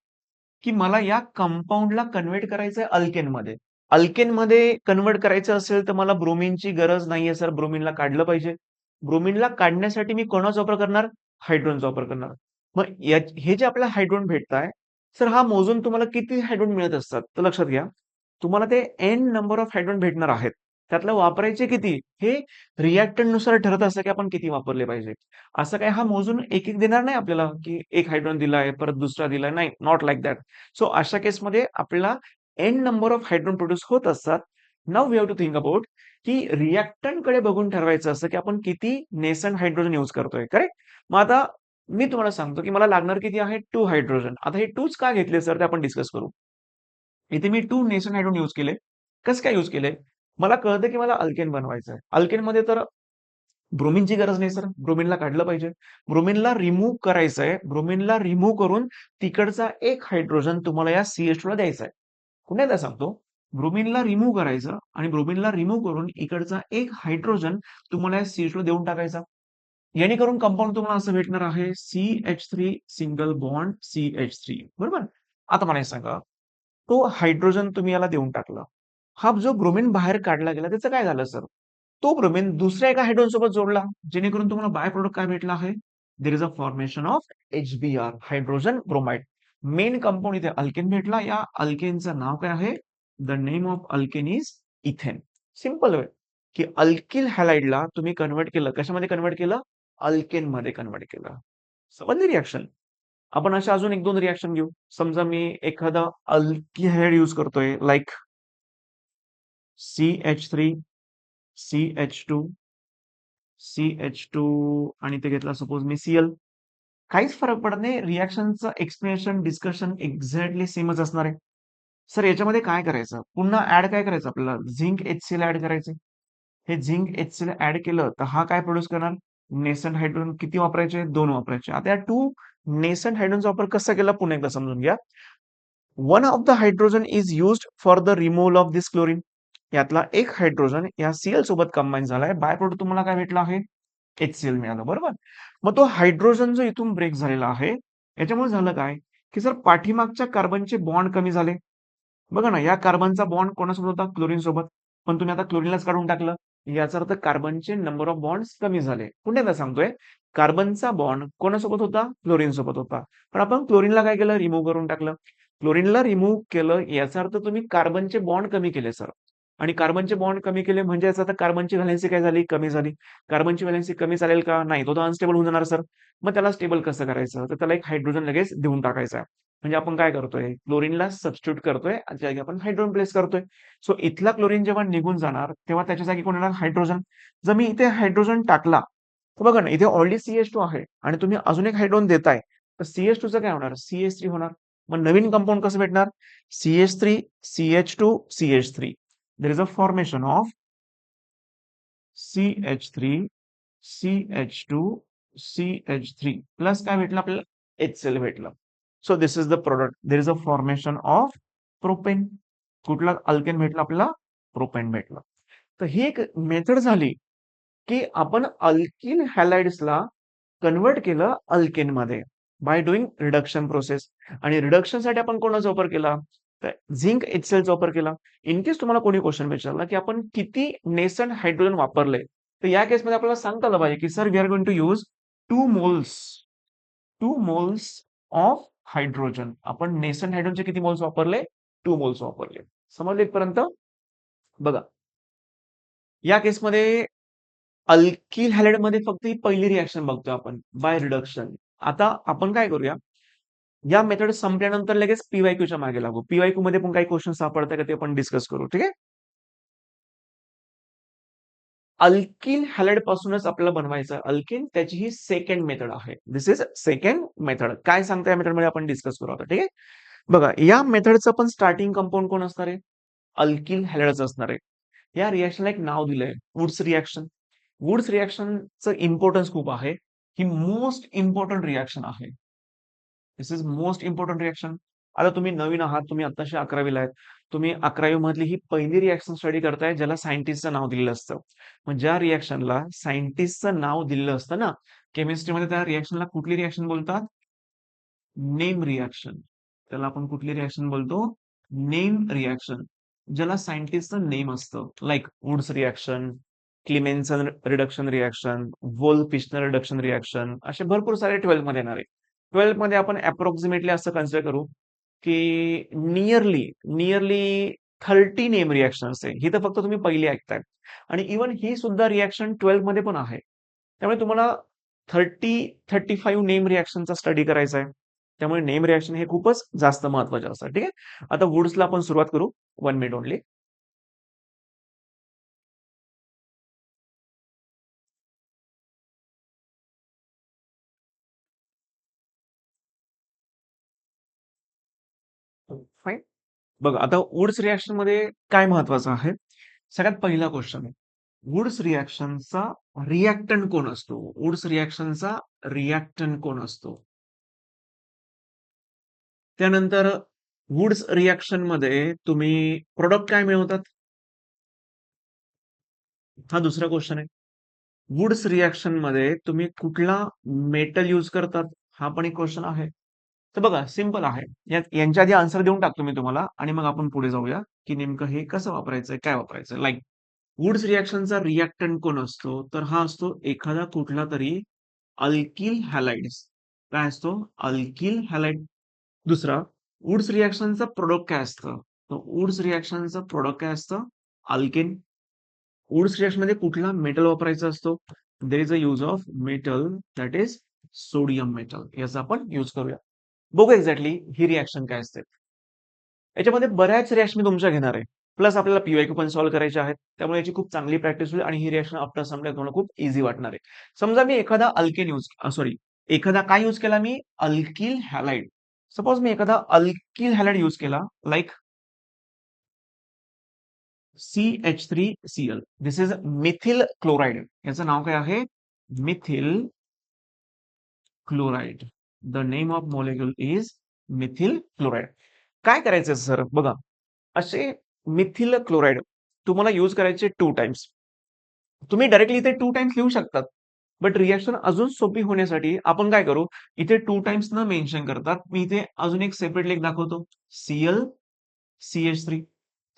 की मला या कंपाऊंडला कन्व्हर्ट करायचंय अल्केनमध्ये. अल्केनमध्ये कन्व्हर्ट करायचं असेल तर मला ब्रोमिनची गरज नाहीये सर, ब्रोमिनला काढलं पाहिजे. ब्रोमिनला काढण्यासाठी मी कोणाचा वापर करणार? हायड्रोजनचा वापर करणार. मग हे जे आपल्याला हायड्रोजन भेटताय, सर हा मोजून तुम्हाला किती हायड्रोजन मिळत असतात? तर लक्षात घ्या, तुम्हाला ते एन नंबर ऑफ हायड्रोजन भेटणार आहेत. त्यातलं वापरायचे किती? हे रिएक्टंटनुसार ठरत असतं, की आपण किती वापरले पाहिजे. असं काय हा मोजून एक-एक देणार नाही आपल्याला, की एक हायड्रोजन दिलाय, परत दुसरा दिलाय. नाही, नॉट लाइक दॅट. सो अशा केसमध्ये आपल्याला N number of hydrogen produce होत असतात. Now we have to think about की रिएक्टंटकडे बघून ठरवायचं असतं, की आपण किती नेसंट हायड्रोजन यूज करतोय. करेक्ट? मग आता मी तुम्हाला सांगतो, की मला लागणार किती आहे? 2 हायड्रोजन. आता हे 2च का घेतले सर? ते आपण डिस्कस करू. इथे मी 2 नेसंट हायड्रोजन यूज केले. कसं काय यूज केले? मला कळतं, की मला अल्केन बनवायचं आहे. अल्केनमध्ये तर ब्रोमिनची गरज नाही सर. ब्रोमिनला काढलं पाहिजे. ब्रोमिनला रिमूव्ह करायचंय. ब्रोमिनला रिमूव्ह करून तिकडचा एक हायड्रोजन तुम्हाला या CH2 ला द्यायचा आहे. पुन्हा एकदा सांगतो. ब्रोमिनला रिमूव्ह करायचं आणि ब्रोमिनला रिमूव्ह करून इकडचा एक हायड्रोजन तुम्हाला या CH2 ला देऊन टाकायचा. जेणेकरून कंपाऊंड तुम्हाला असं भेटणार आहे CH3 सिंगल बॉन्ड CH3. बरोबर? आता मला हे सांगा, तो हायड्रोजन तुम्ही याला देऊन टाकला. हा जो ब्रोमिन बाहेर काढला गेला त्याचं काय झालं सर? तो ब्रोमिन दुसऱ्या एका हायड्रोजन सोबत जोडला, जेणेकरून तुम्हाला बाय प्रोडक्ट काय भेटला आहे? There is a formation of HBr, hydrogen bromide. Main compound इथे अल्केन भेटला. या अल्केनचं नाव काय आहे? The name of alkane is ethane. Simple way, की अल्किल हॅलाइडला तुम्ही कन्व्हर्ट केलं. कशामध्ये कन्व्हर्ट केलं? अल्केनमध्ये कन्व्हर्ट केलं. समजली रिएक्शन? आपण अशा अजून 1-2 रिएक्शन घेऊ. समजा मी एखादा अल्किहाइड यूज करतोय, लाइक CH3, CH2, CH2 आणि ते घेतला सपोज मी Cl. काहीच फरक पडत नाही. रिएक्शनचं एक्सप्लेनेशन, डिस्कशन एक्झॅक्टली सेमच असणार आहे. सर याच्यामध्ये काय करायचं? पुन्हा ऍड काय करायचं आपल्याला? झिंक HCl ऍड करायचे. हे झिंक HCl ऍड केलं तर हा काय प्रोड्यूस करणार? नेसंट हायड्रोजन किती वापरायचे? 2 वापरायचे. आता या 2 नेसंट हायड्रोजनचा वापर कसा केला पुन्हा एकदा समजून घ्या. One of the hydrogen is used for the removal of this chlorine. यातला एक हायड्रोजन या Cl सोबत कंबाईन झालाय. बाय प्रोडक्ट तुम्हाला काय भेटला आहे? HCl मिळालं. बरोबर? मग तो हायड्रोजन जो इथून ब्रेक झालेला आहे, याच्यामुळे झालं काय? की सर पाठीमागच्या कार्बनचे बॉन्ड कमी झाले. बघा ना, या कार्बनचा बॉन्ड कोणासोबत होता? क्लोरीन सोबत. पण तुम्ही आता क्लोरीनलाच काढून टाकलं. याचा अर्थ कार्बनचे नंबर ऑफ बॉन्ड्स कमी झाले. पुन्हा एकदा सांगतोय, कार्बनचा बॉन्ड कोणासोबत होता? क्लोरीन सोबत होता. पण आपण क्लोरीनला काय केलं? रिमूव्ह करून टाकलं. क्लोरीनला रिमूव्ह केलं याचा अर्थ तुम्ही कार्बनचे बॉन्ड कमी केले सर. आणि कार्बनचे बॉन्ड कमी केले म्हणजे याचा अर्थ कार्बनची व्हॅलेन्सी काय झाली? कमी झाली. कार्बनची व्हॅलेन्सी कमी चालेल का? नाही. तो तर अनस्टेबल होऊन जाणार सर. मग त्याला स्टेबल कसं करायचं? तर त्याला एक हायड्रोजन लगेच देऊन टाकायचा. म्हणजे आपण काय करतोय? क्लोरीनला सबस्टिट्यूट करतोय आणि त्या जागी आपण हायड्रोजन प्लेस करतोय. सो इथला क्लोरीन जेव्हा निघून जाणार, तेव्हा त्याच्या जागी कोण येणार? हायड्रोजन. जर मी इथे हायड्रोजन टाकला, तर बघा ना, इथे ऑलरेडी CH2 आहे आणि तुम्ही अजून एक हायड्रोजन देताय, तर CH2 चं काय होणार? CH3 होणार. मग नवीन कंपाऊंड कसं भेटणार? CH3, CH2, CH3. There is a formation of CH3, CH2, CH3 plus काय भेटलं आपल्याला? HCl भेटलं. So this is the product. There is a formation of propane. कुठला अल्केन भेटला आपल्याला? प्रोपेन भेटलं. तर ही एक मेथड झाली, की आपण अल्किल हॅलाइड्सला कन्व्हर्ट केलं अल्केनमध्ये बाय डुइंग रिडक्शन प्रोसेस. आणि रिडक्शनसाठी आपण कोणाचा वापर केला? तर झिंक HClचा वापर केला. इन केस तुम्हाला कोणी क्वेश्चन विचारला, की आपण किती नेसंट हायड्रोजन वापरले, तर या केसमध्ये आपल्याला सांगता आलं पाहिजे, की sir we are going to use 2 moles 2 moles of hydrogen. आपण नेसंट हायड्रोजनचे किती मोल्स वापरले? 2 मोल्स वापरले. समजले इथपर्यंत? बघा, या केसमध्ये अल्किल हॅलाइडमध्ये फक्त ही पहिली रिएक्शन बघतोय आपण बाय रिडक्शन. आता आपण काय करूया, या मेथड संपल्यानंतर लगेच PYQ च्या मागे लागू. PYQ मध्ये पण काही क्वेश्चन सापडतात का ते आपण डिस्कस करू. ठीक आहे? अल्किल हॅलाइड पासूनच आपल्याला बनवायचं अल्किन, त्याची ही सेकंड मेथड आहे. This is second method. काय सांगता या मेथडमध्ये आपण डिस्कस करू आता, ठीक आहे. बघा, या मेथडचं पण स्टार्टिंग कंपाऊंड कोण असणार आहे? अल्किल हॅलाइडच असणार आहे. या रिएक्शनला एक नाव दिलंय, वुड्स रिएक्शन. वुड्स रिएक्शनचं इम्पॉर्टन्स खूप आहे. ही मोस्ट इम्पॉर्टंट रिएक्शन आहे. This is most important reaction. आता तुम्ही नवीन आहात, तुम्ही आत्ताशी 11वीला आहेत. तुम्ही 11वी मधली ही पहिली रिएक्शन स्टडी करताय, ज्याला सायंटिस्टचं नाव दिलेलं असतं. मग ज्या रिएक्शनला सायंटिस्टचं नाव दिलेलं असतं ना, केमिस्ट्रीमध्ये त्या रिएक्शनला कुठली रिएक्शन बोलतात? Name reaction. त्याला आपण कुठली रिएक्शन बोलतो? Name reaction. ज्याला सायंटिस्टचं नेम असतं. Like Wurtz reaction, Clemmensen reduction reaction, Wolff Kishner reduction reaction, असे भरपूर सारे 12th मध्ये येणार आहे. 12th मध्ये आपण अप्रॉक्सिमेटली असं कन्सिडर करू, की नियरली नियरली 30 नेम रिएक्शन्स आहे. ही तर फक्त तुम्ही पहिली ऐकताय. आणि इव्हन ही सुद्धा रिएक्शन 12th मध्ये पण आहे. त्यामुळे तुम्हाला 30-35 नेम रिएक्शनचा स्टडी करायचा आहे. त्यामुळे नेम रिएक्शन हे खूपच जास्त महत्वाचे असतात. ठीक आहे. आता वुड्सला आपण सुरुवात करू. 1 मिनिट ओन्ली. फाईन. बघा, आता वुड्स रिएक्शन मध्ये काय महत्वाचं आहे? सगळ्यात पहिला क्वेश्चन आहे. वुड्स रिएक्शनचा रिएक्टंट कोण असतो? वुड्स रिएक्शनचा रिएक्टंट कोण असतो? त्यानंतर वुड्स रिएक्शन मध्ये तुम्ही प्रोडक्ट काय मिळवतात? हा दुसरा क्वेश्चन आहे. वुड्स रिएक्शन मध्ये तुम्ही कुठला मेटल यूज करतात? हा पण एक क्वेश्चन आहे. तर बघा, सिंपल आहे. यांच्या आधी आन्सर देऊन टाकतो मी तुम्हाला आणि मग आपण पुढे जाऊया, की नेमकं हे कसं वापरायचंय, काय वापरायचंय. लाईक वुड्स रिएक्शनचा रिएक्टंट कोण असतो? तर हा असतो एखादा कुठला तरी अल्किल हॅलाइड्स. काय असतो? Alkyl halide. दुसरा, वुड्स रिएक्शनचं प्रोडक्ट काय असतं? तर वुड्स रिएक्शनचं प्रोडक्ट काय असतं? अल्केन. वुड्स रिएक्शन मध्ये कुठला मेटल वापरायचा असतो? There is a use of metal, that is sodium metal. याचा आपण यूज करूया. बघू एक्झॅक्टली ही रिएक्शन काय असते. याच्यामध्ये बऱ्याच रिएक्शन मी तुमच्या घेणार आहे. प्लस आपल्याला पीवायक्यू पण सॉल्व्ह करायचे आहेत. त्यामुळे याची खूप चांगली प्रॅक्टिस होईल आणि ही रिएक्शन आफ्टर सम डे तुम्हाला खूप इझी वाटणार आहे. समजा मी एखादा अल्केन यूज सॉरी एखादा काय यूज केला मी? Alkyl halide. सपोज मी एखादा अल्किल हॅलाइड यूज केला, like CH3Cl. This is methyl chloride. याचं नाव काय आहे? Methyl chloride. The name of molecule is methyl chloride. काय करायचं सर? बघा, असे मिथिल क्लोराइड तुम्हाला यूज करायचे 2 टाइम्स. तुम्ही डायरेक्टली इथे 2 टाइम्स लिहू शकतात. बट रिएक्शन अजून सोपी होण्यासाठी आपण काय करू? इथे 2 टाइम्स न मेन्शन करतात मी इथे अजून एक सेपरेट लेख दाखवतो. Cl CH3.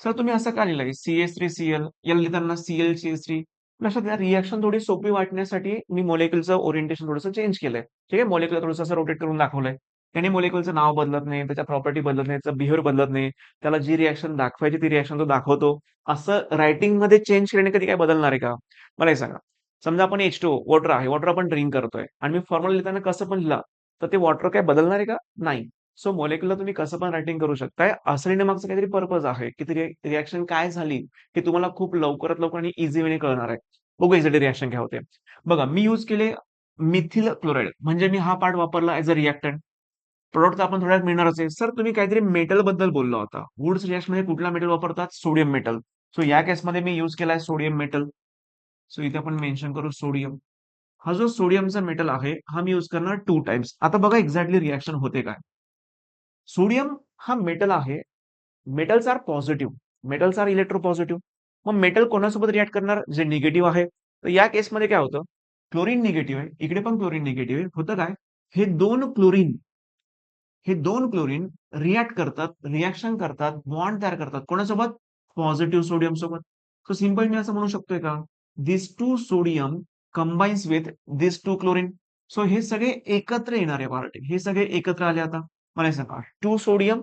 सर तुम्ही असं का लिहिलंय? CH3Cl, L लिहिताना Cl लक्षात घ्या, रिएक्शन थोडी सोपी वाटण्यासाठी मी मॉलिक्युलचं ओरिएंटेशन थोडंसं चेंज केलंय. ठीक आहे. मॉलिक्युलर थोडंसं असं रोटेट करून दाखवलंय. त्याने मॉलिक्युलचं नाव बदलत नाही, त्याच्या प्रॉपर्टी बदलत नाही, त्याचा बिहेवियर बदलत नाही. त्याला जी रिएक्शन दाखवायची ती रिएक्शन तो दाखवतो. असं रायटिंगमध्ये चेंज केल्याने कधी काय बदलणार आहे का? मला हे सांगा. समजा आपण H2O वॉटर आहे. वॉटर आपण ड्रिंक करतोय आणि मी फॉर्म्युला लिहिताना कसं पण लिहिलं, तर ते वॉटर काय बदलणार आहे का? नाही. सो मॉलिक्युलर तुम्ही कसं पण रायटिंग करू शकताय. असं लिहिण्यामागचं काहीतरी पर्पज आहे, की ती रिएक्शन काय झाली हे तुम्हाला खूप लवकरात लवकर आणि इझी वेने कळणार आहे. बघू एक्झॅक्टली रिएक्शन काय होते. बघा, मी यूज केले मिथिल क्लोराइड, म्हणजे मी हा पार्ट वापरला ऍज अ रिएक्टंट. प्रोडक्ट तर आपण थोड्या वेळात मिळणारच आहे. सर तुम्ही काहीतरी मेटल बद्दल बोलला होता. वुड्स रिएक्शन मध्ये कुठला मेटल वापरतात? Sodium metal. सो या केसमध्ये मी यूज केलाय सोडियम मेटल. सो इथे आपण मेन्शन करू सोडियम. हा जो सोडियमचा मेटल आहे हा मी यूज करणार 2 टाइम्स. आता बघा एक्झॅक्टली रिएक्शन होते काय. सोडियम हा मेटल आहे. Metals are positive. Metals are electropositive. मग मेटल कोणासोबत रिएक्ट करणार? जे निगेटिव्ह आहे. तर या केसमध्ये काय होतं? क्लोरीन निगेटिव्ह आहे. इकडे पण क्लोरीन निगेटिव्ह आहे. होतं काय? हे दोन क्लोरीन हे दोन क्लोरीन रिॲक्ट करतात, रिॲक्शन करतात, बॉन्ड तयार करतात. कोणासोबत? पॉझिटिव्ह सोडियम सोबत. सो सिंपल मी असं म्हणू शकतोय का? This two sodium combines with this two chlorine. So हे सगळे एकत्र येणारे पार्ट. हे सगळे एकत्र आले आता. मला हे सांगा, 2 सोडियम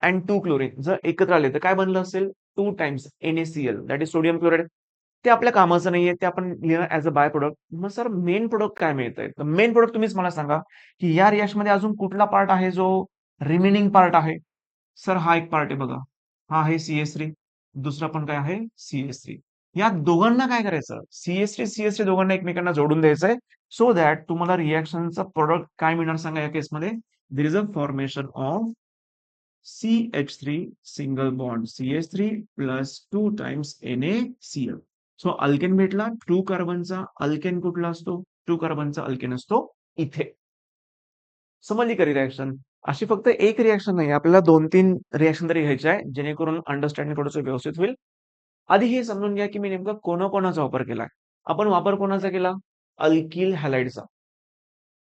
अँड 2 क्लोरीन जर एकत्र आले तर काय बनलं असेल? 2 times NaCl, that is sodium chloride. ते आपल्या कामाचं नाहीये. ते आपण लिहिणार ॲज अ बाय प्रॉडक्ट. मग सर मेन प्रॉडक्ट काय मिळतंय? तर मेन प्रॉडक्ट तुम्हीच मला सांगा, की या रिएक्शनमध्ये अजून कुठला पार्ट आहे जो रिमेनिंग पार्ट आहे? सर हा एक पार्ट आहे बघा. हा आहे CH3. दुसरा पण काय आहे? CH3. या दोघांना काय करायचं, CH3 दोघांना एकमेकांना जोडून द्यायचंय, सो दॅट तुम्हाला रिएक्शनचा प्रोडक्ट काय मिळणार सांगा या केसमध्ये. देर is a formation of CH3 single bond CH3 plus 2 times NaCl. So alkane भेटला 2 कार्बनचा. अल्केन कुठला असतो? 2 कार्बनचा अल्केन असतो इथे. समजली का रिएक्शन? अशी फक्त एक रिएक्शन नाही, आपल्याला 2-3 रिएक्शन तरी घ्यायचे आहे, जेणेकरून अंडरस्टँडिंग थोडंसं व्यवस्थित होईल. आधी हे समजून घ्या की मी नेमका कोणाकोणाचा वापर केलाय. आपण वापर कोणाचा केला? अल्किल हॅलाइडचा.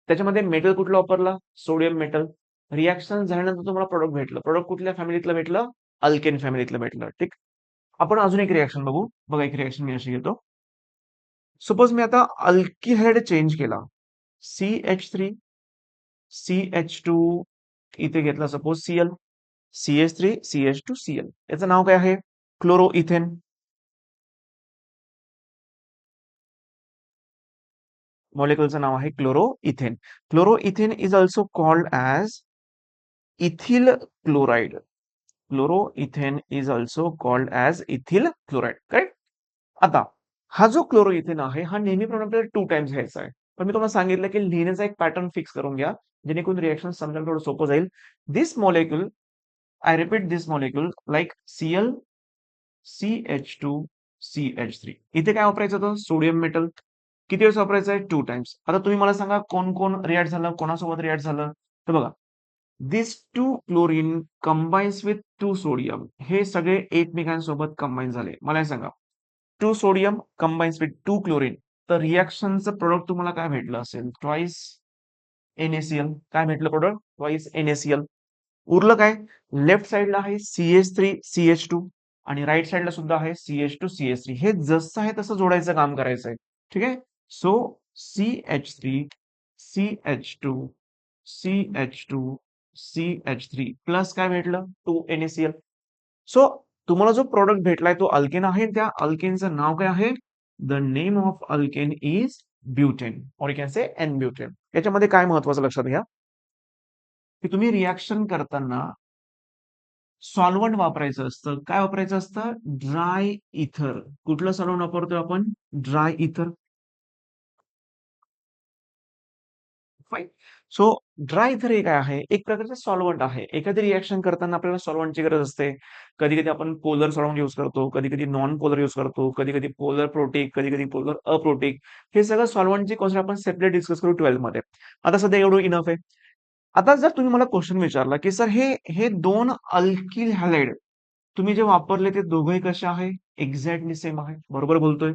त्याच्यामध्ये मेटल कुठलं वापरला? Sodium metal. रिएक्शन झाल्यानंतर तुम्हाला प्रोडक्ट भेटलं. प्रोडक्ट कुठल्या फॅमिलीतलं भेटलं? अल्केन फॅमिलीतलं भेटलं. ठीक. आपण अजून एक रिएक्शन बघू. बघा, एक रिएक्शन मी अशी घेतो. सपोज मी आता अल्किल हॅलाइड चेंज केला. CH3 CH2 इथे घेतला suppose Cl. CH3 CH2 Cl. याचं नाव काय आहे? क्लोरोइथेन. मॉलिक्युलचं नाव आहे chloroethane. Chloroethane is also called as ethyl chloride. Chloroethane is also called as ethyl chloride. Correct? आता हा जो क्लोरोइथेन आहे, हा नेहमीप्रमाणे आपल्याला 2 टाइम्स घ्यायचा आहे. पण मी तुम्हाला सांगितलं की लिहिण्याचा एक पॅटर्न फिक्स करून घ्या, जेणेकरून रिएक्शन समजायला थोडं सोपं जाईल. This molecule, I repeat this molecule like Cl CH2 CH3. इथे काय वापरायचं होतं? Sodium metal. किती वेळेस वापरायचं आहे? 2 टाइम्स. आता तुम्ही मला सांगा कोण कोण रिॲक्ट झालं, कोणासोबत रिॲक्ट झालं? तर बघा, दिस 2 क्लोरीन कंबाईन्स विथ 2 सोडियम. हे सगळे एकमेकांसोबत कंबाईन झाले. मला हे सांगा, 2 सोडियम कंबाईन्स विथ 2 क्लोरीन, तर रिएक्शनचं प्रोडक्ट तुम्हाला काय भेटलं असेल? Twice NaCl. काय भेटलं प्रोडक्ट? Twice NaCl. उरलं काय? लेफ्ट साइडला आहे CH3 CH2 आणि राईट साइडला सुद्धा आहे CH2 CH3. हे जसं आहे तसं जोडायचं काम करायचं आहे. ठीक आहे. So CH3 CH2 CH2 CH3 plus काय भेटलं? 2 NaCl. सो तुम्हाला जो प्रोडक्ट भेटलाय तो अल्केन आहे. त्या अल्केनचं नाव काय आहे? The name of alkane is butane, और you can say n butane. याच्यामध्ये काय महत्वाचं लक्षात घ्या की तुम्ही रिएक्शन करताना सॉल्व्हंट वापरायचं असतं. काय वापरायचं असतं? ड्राय इथर. कुठलं सॉल्व्हंट वापरतोय आपण? ड्राय इथर. फाईन. सो ड्राय इथर हे काय आहे? एक प्रकारचं सॉल्व्हंट आहे. एखादी रिएक्शन करताना आपल्याला सॉल्व्हंटची गरज असते. कधी-कधी आपण पोलर सॉल्व्हंट यूज करतो, कधी-कधी नॉन पोलर यूज करतो, कधी-कधी पोलर प्रोटिक, कधी-कधी पोलर अप्रोटिक. हे सगळं सॉल्व्हंटची कॉन्सेप्ट आपण सेपरेट डिस्कस करू 12th मध्ये. आता सध्या एवढं इनफ आहे. आता जर तुम्ही मला क्वेश्चन विचारला, की सर हे हे 2 अल्किल हॅलाइड तुम्ही जे वापरले ते दोघंही कसे आहे? एक्झॅक्टली सेम आहे. बरोबर बोलतोय.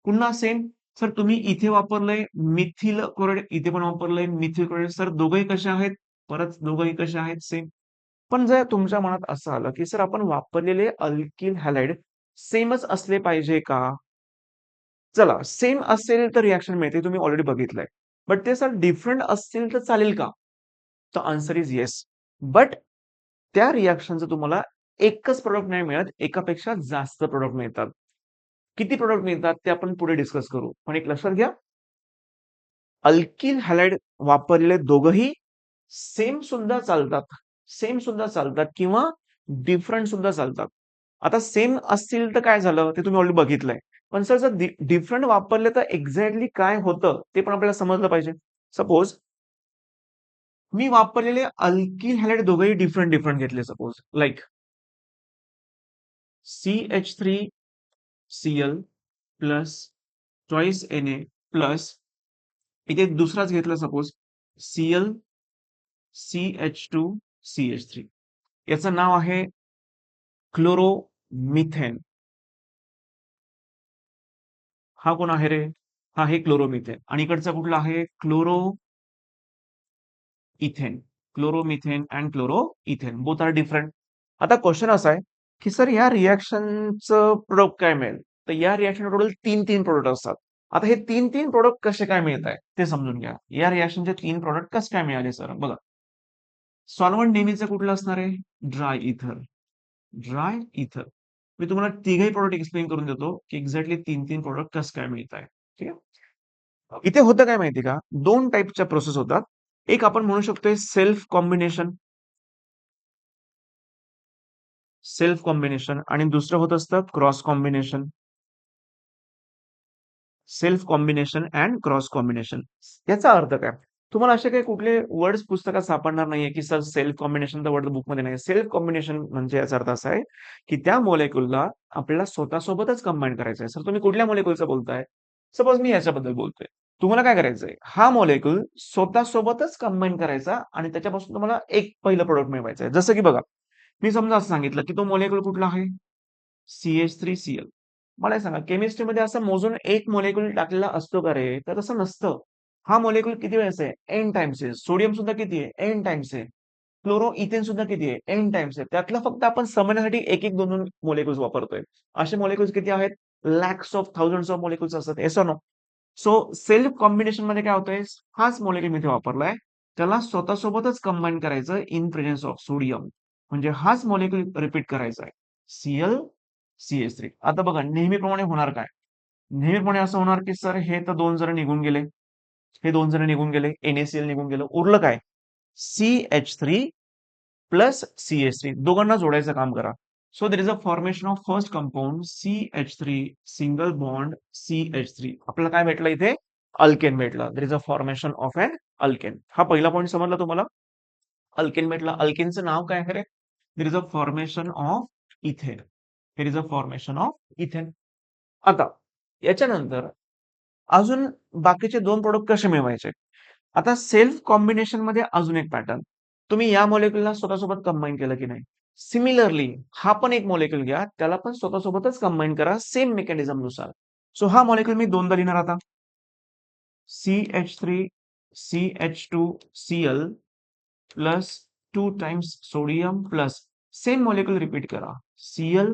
पुन्हा सेम. सर तुम्ही इथे वापरलंय मिथिल क्लोराइड, इथे पण वापरलंय मिथिल क्लोराइड. सर दोघंही कसे आहेत? परत दोघंही कसे आहेत? सेम. पण जर तुमच्या मनात असं आलं, की सर आपण वापरलेले अल्किल हॅलाइड सेमच असले पाहिजे का? चला, सेम असेल तर रिएक्शन मिळते, तुम्ही ऑलरेडी बघितलंय. बट ते सर डिफरंट असतील तर चालेल का? तर आन्सर इज येस. बट त्या रिएक्शनचं तुम्हाला एकच प्रॉडक्ट नाही मिळत, एकापेक्षा जास्त प्रॉडक्ट मिळतात. किती प्रॉडक्ट मिळतात ते आपण पुढे डिस्कस करू. पण एक लक्षात घ्या, अल्किल हॅलाइड वापरलेले दोघंही सेम सुद्धा चालतात. सेम सुद्धा चालतात किंवा डिफरंट सुद्धा चालतात. आता सेम असतील तर काय झालं ते तुम्ही ऑलरेडी बघितलंय. पण सर जर डिफरंट वापरले तर एक्झॅक्टली काय होतं ते पण आपल्याला समजलं पाहिजे. सपोज मी वापरलेले अल्किल हॅलाइड दोघंही डिफरंट डिफरंट घेतले suppose like CH3Cl plus twice Na plus इथे दुसराच घेतला सपोज Cl CH2CH3. याचं नाव आहे क्लोरोमिथेन. हा कोण आहे रे? हा आहे क्लोरोमिथेन. आणि इकडचा कुठला आहे? Ethane. Chloromethane and chloroethane both are different. आता क्वेश्चन असा आहे की सर या रिएक्शनचं प्रोडक्ट काय मिळेल? तर या रिएक्शन टोटल 3-3 प्रोडक्ट असतात. आता हे 3-3 प्रोडक्ट कसे काय मिळत आहे ते समजून घ्या. या रिएक्शनचे 3 प्रोडक्ट कसे काय मिळाले सर? बघा, सॉल्व्हंट नेहमीचं कुठलं असणार आहे? ड्राय इथर. ड्राय इथर. मी तुम्हाला तिघही प्रोडक्ट एक्सप्लेन करून देतो की एक्झॅक्टली 3-3 प्रोडक्ट कसं काय मिळत आहे. ठीक आहे. इथे होतं काय माहिती का? 2 टाइपच्या प्रोसेस होतात. एक आपण म्हणू शकतोय सेल्फ कॉम्बिनेशन. सेल्फ कॉम्बिनेशन आणि दुसरं होत असतं cross combination. Self combination and cross combination. याचा अर्थ काय? तुम्हाला असे काही कुठले वर्ड्स पुस्तकात सापडणार नाहीये, की सर सेल्फ कॉम्बिनेशनचा वर्ड बुकमध्ये नाही. सेल्फ कॉम्बिनेशन म्हणजे याचा अर्थ असा आहे, की त्या मॉलिक्यूलला आपल्याला स्वतःसोबतच कंबाईन करायचं आहे. सर तुम्ही कुठल्या मॉलिक्यूलचं बोलताय? सपोज मी याच्याबद्दल बोलतोय. तुम्हाला काय करायचंय? हा मॉलिक्यूल स्वतःसोबतच कंबाईन करायचा आणि त्याच्यापासून तुम्हाला एक पहिलं प्रोडक्ट मिळवायचं आहे. जसं की बघा, मी समजा असं सांगितलं, की तो मॉलिक्यूल कुठला आहे? CH3Cl. मला एक सांगा, केमिस्ट्रीमध्ये असं मोजून एक मॉलिक्यूल टाकलेला असतो का रे? तर तसं नसतं. हा मॉलिक्यूल किती वेळेस आहे? एन टाइम्स आहे. सोडियम सुद्धा किती आहे? एन टाइम्स आहे. क्लोरो इथेन सुद्धा किती आहे? एन टाइम्स आहे. त्यातलं फक्त आपण समजण्यासाठी एक एक दोन दोन मॉलिक्युल्स वापरतोय. असे मॉलिक्युल्स किती आहेत? Lakhs of thousands of molecules असतात. Yes no? So self combination मध्ये काय होतंय? हाच मॉलिक्यूल मी इथे वापरलाय. त्याला स्वतःसोबतच कंबाईन करायचं इन प्रेझेन्स ऑफ सोडियम. म्हणजे हाच मॉलिक्यूल रिपीट करायचा आहे. Cl CH3. आता बघा नेहमीप्रमाणे होणार काय? नेहमीप्रमाणे असं होणार की सर हे तर दोन जण निघून गेले. हे दोन जण निघून गेले. NaCl निघून गेलं. उरलं काय? CH3 प्लस CH3 दोघांना जोडायचं काम करा. So there is a formation of first compound CH3 single bond CH3. आपल्याला काय भेटलं इथे? अल्केन भेटलं. There is a formation of N alkane. हा पहिला पॉईंट समजला तुम्हाला? अल्केन भेटला. अल्केनचं नाव काय आहे रे? There is a formation of ethane. There is a formation of ethane. आता याच्यानंतर अजून बाकीचे दोन प्रोडक्ट कसे मिळवायचे? आता सेल्फ कॉम्बिनेशन मध्ये अजून एक पॅटर्न. तुम्ही या मॉलिक्यूलला स्वतःसोबत कंबाईन केलं की नाही? सिमिलरली हा पण एक मॉलिक्यूल घ्या, त्याला पण स्वतःसोबतच कंबाईन करा सेम मेकॅनिझम नुसार. सो हा मॉलिक्यूल मी दोनदा लिहिणार आता. CH3 CH2Cl plus 2 times sodium plus same molecule repeat करा. Cl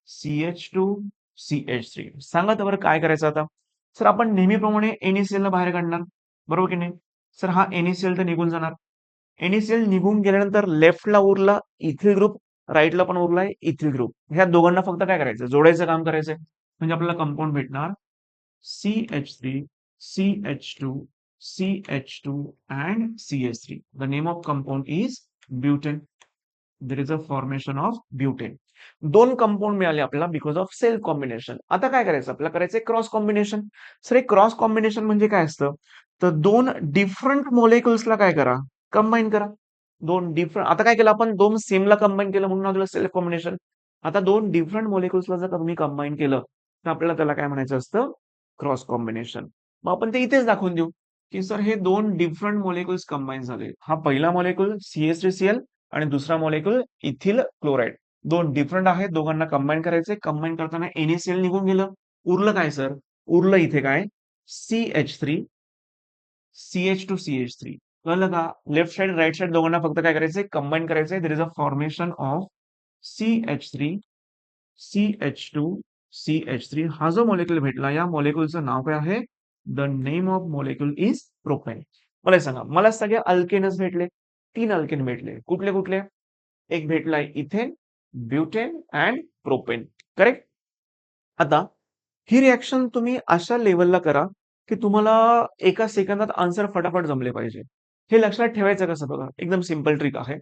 CH2 CH3. सांगा तर बरं काय करायचं आता? सर आपण नेहमीप्रमाणे NaCl ला बाहेर काढणार, बरोबर की नाही? सर हा NaCl तर निघून जाणार. NaCl निघून गेल्यानंतर लेफ्टला उरला इथिल ग्रुप, राईटला पण उरलाय इथिल ग्रुप. ह्या दोघांना फक्त काय करायचं? जोडायचं काम करायचंय. म्हणजे आपल्याला कंपाऊंड भेटणार CH3 CH2 CH2 and CH3. The name of compound is butane. There is a formation of butane. दोन कंपाऊंड मिळाले आपल्याला बिकॉज ऑफ सेल्फ कॉम्बिनेशन. आता काय करायचं? आपल्याला करायचंय क्रॉस कॉम्बिनेशन. सर हे क्रॉस कॉम्बिनेशन म्हणजे काय असतं? तर दोन डिफरंट मॉलिक्युल्सला काय करा? कंबाईन करा. दोन डिफरंट, आता काय केलं आपण? दोन सेमला कंबाईन केलं म्हणून आपल्याला सेल्फ कॉम्बिनेशन. आता दोन डिफरंट मॉलिक्युल्सला जर तुम्ही कंबाईन केलं तर आपल्याला त्याला काय म्हणायचं असतं? Cross combination. मग आपण ते इथेच दाखवून देऊ की सर हे दोन डिफरंट मॉलिक्युल्स कंबाईन झाले. हा पहिला मॉलिक्युल CH3Cl आणि दुसरा मॉलिक्युल इथिल क्लोराइड. दोन डिफरंट आहेत. दोघांना कंबाईन करायचे. कंबाईन करताना NaCl निघून गेलं. उरलं काय सर? उरलं इथे काय? CH3 CH2 CH3. कळलं का? लेफ्ट साइड राइट साइड दोघांना फक्त काय करायचंय? कंबाईन करायचंय. There is a formation of CH3 CH2 CH3. हा जो मॉलिक्यूल भेटला या मॉलिक्यूलचं नाव काय आहे? The name of molecule is propane. मला हे सांगा, मला सगळे अल्केनच भेटले. 3 अल्केन भेटले. कुठले कुठले? एक भेटलाय ethane, butane and propane. Correct? आता ही रिएक्शन तुम्ही अशा लेवलला करा की तुम्हाला एका सेकंदात आन्सर फटाफट जमले पाहिजे. हे लक्षात ठेवायचं कसं बघा, एकदम सिंपल ट्रिक आहे.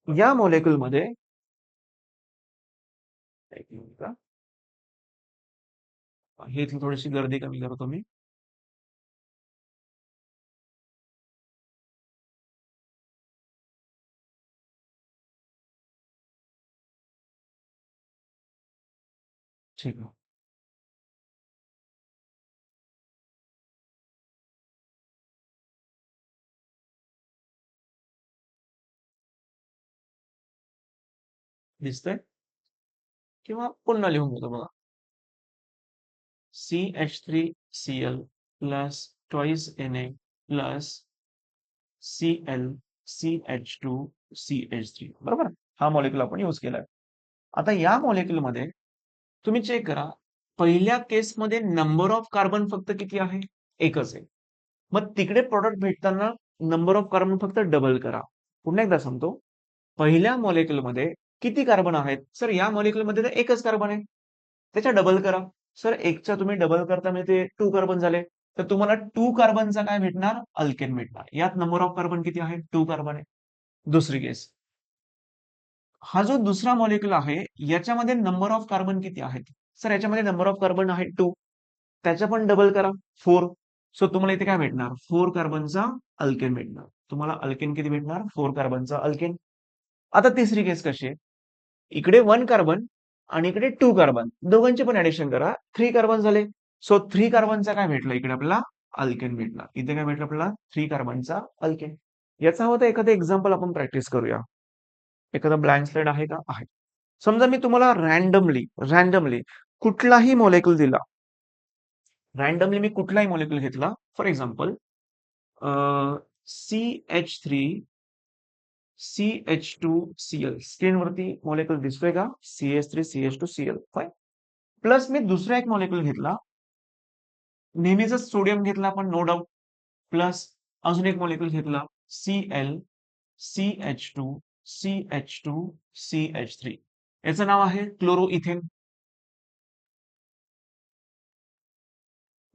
या मॉलिक्यूलमध्ये एक मिनिट हा. हे इथली थोडीशी गर्दी कमी करतो मी. ठीक आहे. दिसतंय? किंवा पुन्हा लिहून घेतो बघा. CH3Cl plus twice Na plus Cl CH2 CH3. बरोबर? हा मॉलिक्यूल आपण यूज केलाय. आता या मॉलिक्यूलमध्ये तुम्ही चेक करा. पहिल्या केसमध्ये नंबर ऑफ कार्बन फक्त किती आहे? एकच आहे. मग तिकडे प्रॉडक्ट भेटताना नंबर ऑफ कार्बन फक्त डबल करा. पुन्हा एकदा सांगतो. पहिल्या मॉलिक्यूलमध्ये किती कार्बन आहेत? सर या मॉलिक्यूलमध्ये तर एकच कार्बन आहे. त्याच्या डबल करा. सर एकच्या तुम्ही डबल करता म्हणजे ते 2 कार्बन झाले. तर तुम्हाला 2 कार्बनचा काय भेटणार? अल्केन भेटणार. यात नंबर ऑफ कार्बन किती आहे? 2 कार्बन आहे. दुसरी केस. हा जो दुसरा मॉलिक्यूल आहे याच्यामध्ये नंबर ऑफ कार्बन किती आहेत? सर याच्यामध्ये नंबर ऑफ कार्बन आहे 2, त्याच्या पण डबल करा 4. सो तुम्हाला इथे काय भेटणार? 4 कार्बनचा अल्केन भेटणार. तुम्हाला अल्केन किती भेटणार? 4 कार्बनचा अल्केन. आता तिसरी केस कशी आहे? इकडे 1 कार्बन आणि इकडे 2 कार्बन, दोघांचे पण ऍडिशन करा, 3 कार्बन झाले. सो 3 कार्बनचा काय भेटला इकडे आपल्याला? अल्केन भेटला. इथे काय भेटलं आपल्याला? 3 कार्बनचा अल्केन. याचा हवं तर एखादं एक्झाम्पल आपण प्रॅक्टिस करूया. एखादा ब्लँक स्लाइड आहे का? आहे. समजा मी तुम्हाला रॅन्डमली कुठलाही मॉलिक्यूल दिला, रॅन्डमली मी कुठलाही मॉलिक्यूल घेतला, for example CH3 CH2Cl, स्क्रीनवरती molecule दिसतोय का? CH3 CH2Cl. फाईन. प्लस मी दुसरा एक मॉलिक्यूल घेतला, नेहमीच सोडियम घेतला आपण, नो डाऊट. प्लस अजून एक मॉलिक्यूल घेतला, Cl CH2 CH2 CH3. याचं नाव आहे chloroethane.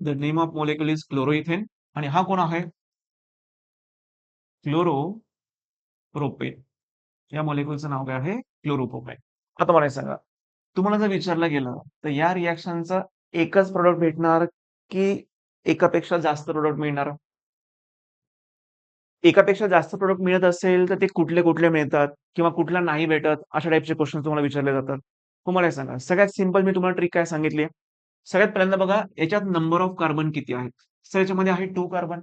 The name of molecule is chloroethane. आणि हा कोण आहे? क्लोरोप्रोपेन. या मॉलिक्यूलचं नाव काय आहे? क्लोरोप्रोपेन. आता मला हे सांगा, तुम्हाला जर विचारलं गेलं तर या रिॲक्शनचा एकच प्रोडक्ट भेटणार की एकापेक्षा जास्त प्रोडक्ट मिळणार? एकापेक्षा जास्त प्रोडक्ट मिळत असेल तर ते कुठले कुठले मिळतात किंवा कुठला नाही भेटत, अशा टाईपचे क्वेश्चन तुम्हाला विचारले जातात. तुम्हाला हे सांगा, सगळ्यात सिंपल मी तुम्हाला ट्रिक काय सांगितली? सगळ्यात पहिल्यांदा बघा याच्यात नंबर ऑफ कार्बन किती आहेत. सर याच्यामध्ये आहे 2 कार्बन.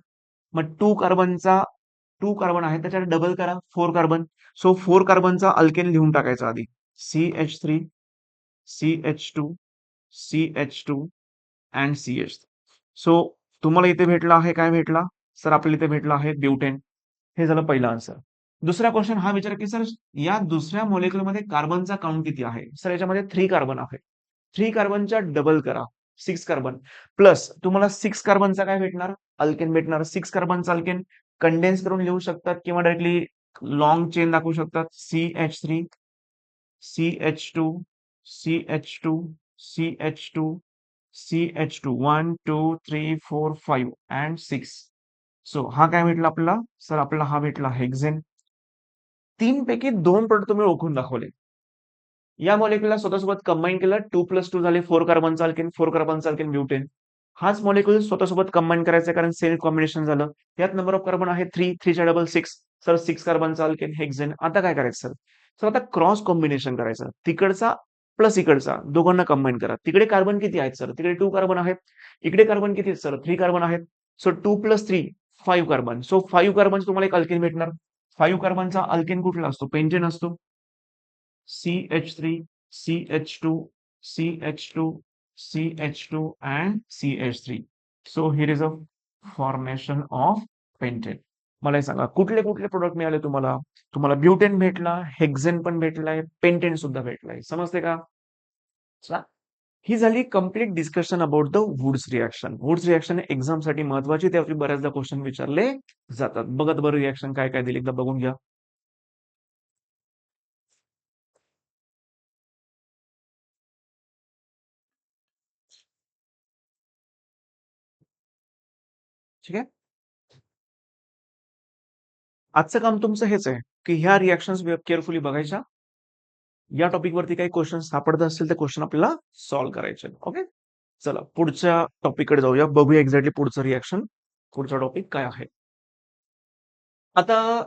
मग 2 कार्बन आहे त्याच्यात डबल करा 4 कार्बन. सो 4 कार्बनचा अल्केन लिहून टाकायचा आधी. CH3 CH2 CH2 and CH. So तुम्हाला इथे भेटला आहे, काय भेटला? सर आपल्याला इथे भेटला आहे ब्युटेन. हे झालं पहिलं आन्सर. दुसरा क्वेश्चन हा विचार की सर या दुसऱ्या मॉलिक्युलमध्ये कार्बनचा काउंट किती आहे? सर याच्यामध्ये 3 कार्बन आहे. 3 कार्बनच्या डबल करा 6 कार्बन. प्लस तुम्हाला 6 कार्बनचा काय भेटणार? अल्केन भेटणार. 6 कार्बनचा अल्केन कंडेन्स करून लिहू शकतात किंवा डायरेक्टली लॉंग चेन दाखवू शकतात. CH3 CH2 CH2 CH2 CH2 1 2 3 4 5 and 6. So हा काय भेटला आपल्याला? सर आपल्याला हा भेटला हेक्झेन. 3 पैकी 2 प्रोडक्ट तुम्ही ओळखून दाखवले. या मॉलिक्यूलला स्वतःसोबत कंबाईन केलं, 2+2 झाले 4 कार्बनचा अल्केन, 4 कार्बनचा अल्केन ब्युटेन. हाच मॉलिक्यूल स्वतःसोबत कंबाईन करायचा कारण सेल्फ कॉम्बिनेशन झालं. यात नंबर ऑफ कार्बन आहे 3, 3 च्या डबल 6. सर 6 कार्बनचा अल्केन हेक्झेन. आता काय करायचं सर? सर आता क्रॉस कॉम्बिनेशन करायचं. तिकडचा प्लस इकडचा दोघांना कंबाईन करा. तिकडे कार्बन किती आहेत सर? तिकडे 2 कार्बन आहेत. इकडे कार्बन किती आहेत सर? 3 कार्बन आहेत. So 2 + 3 5 carbon. सो 5 कार्बनचं तुम्हाला एक अल्केन भेटणार. 5 कार्बनचा अल्केन कुठला असतो? पेंटेन असतो. CH3 CH2 CH2 CH2 and CH3. So here is a formation of pentane. मला हे सांगा कुठले कुठले प्रोडक्ट मिळाले तुम्हाला? तुम्हाला ब्युटेन भेटला, हेक्झेन पण भेटलाय, पेंटेन सुद्धा भेटलाय. समजते का? चला, ही झाली complete discussion about the Wurtz reaction. Wurtz reaction exam साठी महत्वाची, त्यावरती बऱ्याचदा क्वेश्चन विचारले जातात. बघत बरं रिएक्शन काय काय दिली एकदा बघून घ्या. ठीक आहे. आजचं काम तुमचं हेच आहे की ह्या रिएक्शन्स केअरफुली बघायच्या. या टॉपिक वरती काही क्वेश्चन सापडत असतील तर क्वेश्चन आपल्याला सॉल्व्ह करायचे. ओके, चला पुढच्या टॉपिक कडे जाऊया. बघूया एक्झॅक्टली पुढचं रिएक्शन, पुढचा टॉपिक काय आहे. आता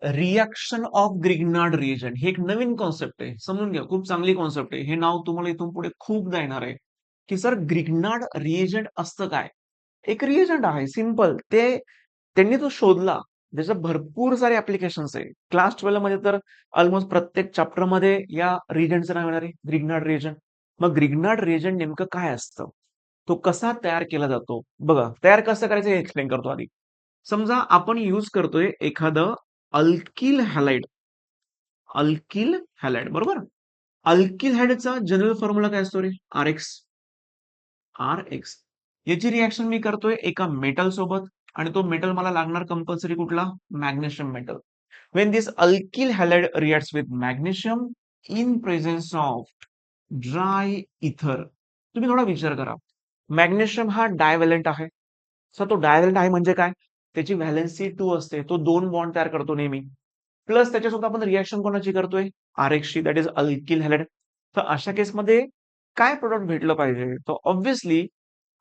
रिएक्शन ऑफ ग्रिग्नार्ड रिएजंट हे एक नवीन कॉन्सेप्ट आहे, समजून घ्या. खूप चांगली कॉन्सेप्ट आहे. हे नाव तुम्हाला इथून पुढे खूपदा येणार आहे की सर ग्रिग्नार्ड रिएजंट असतं काय? एक रिएजंट आहे सिंपल. ते त्यांनी तो शोधला. त्याच्या भरपूर सारे ऍप्लिकेशन्स आहे. क्लास 12 मध्ये तर ऑलमोस्ट प्रत्येक चॅप्टर मध्ये या रिएजंटचं नाव येणार आहे, ग्रिग्नार्ड रिएजंट. मग ग्रिग्नार्ड रिएजंट नेमकं काय असतं? तो कसा तयार केला जातो? बघा, तयार कसं करायचं हे एक्सप्लेन करतो आधी. समजा आपण यूज करतोय एखादं अल्किल हॅलाइड. अल्किल हॅलाइड बरोबर. अल्किल हॅलाइडचा जनरल फॉर्म्युला काय असतो रे? RX. RX. याची रिएक्शन मी करतोय एका मेटल सोबत आणि तो मेटल मला लागणार कंपल्सरी कुठला? Magnesium metal. When this alkyl halide reacts with magnesium in presence of dry ether. तुम्ही थोडा विचार करा. मॅग्नेशियम हा डायव्हॅलेंट आहे. सर तो डायव्हॅलेंट आहे म्हणजे काय? त्याची व्हॅलेन्सी 2 असते. तो 2 बॉन्ड तयार करतो नेहमी. प्लस त्याच्यासोबत आपण रिएक्शन कोणाची करतोय? RX ची, दॅट इज अल्किल हॅलाइड. तर अशा केसमध्ये काय प्रोडक्ट भेटलं पाहिजे? तर ऑब्व्हियसली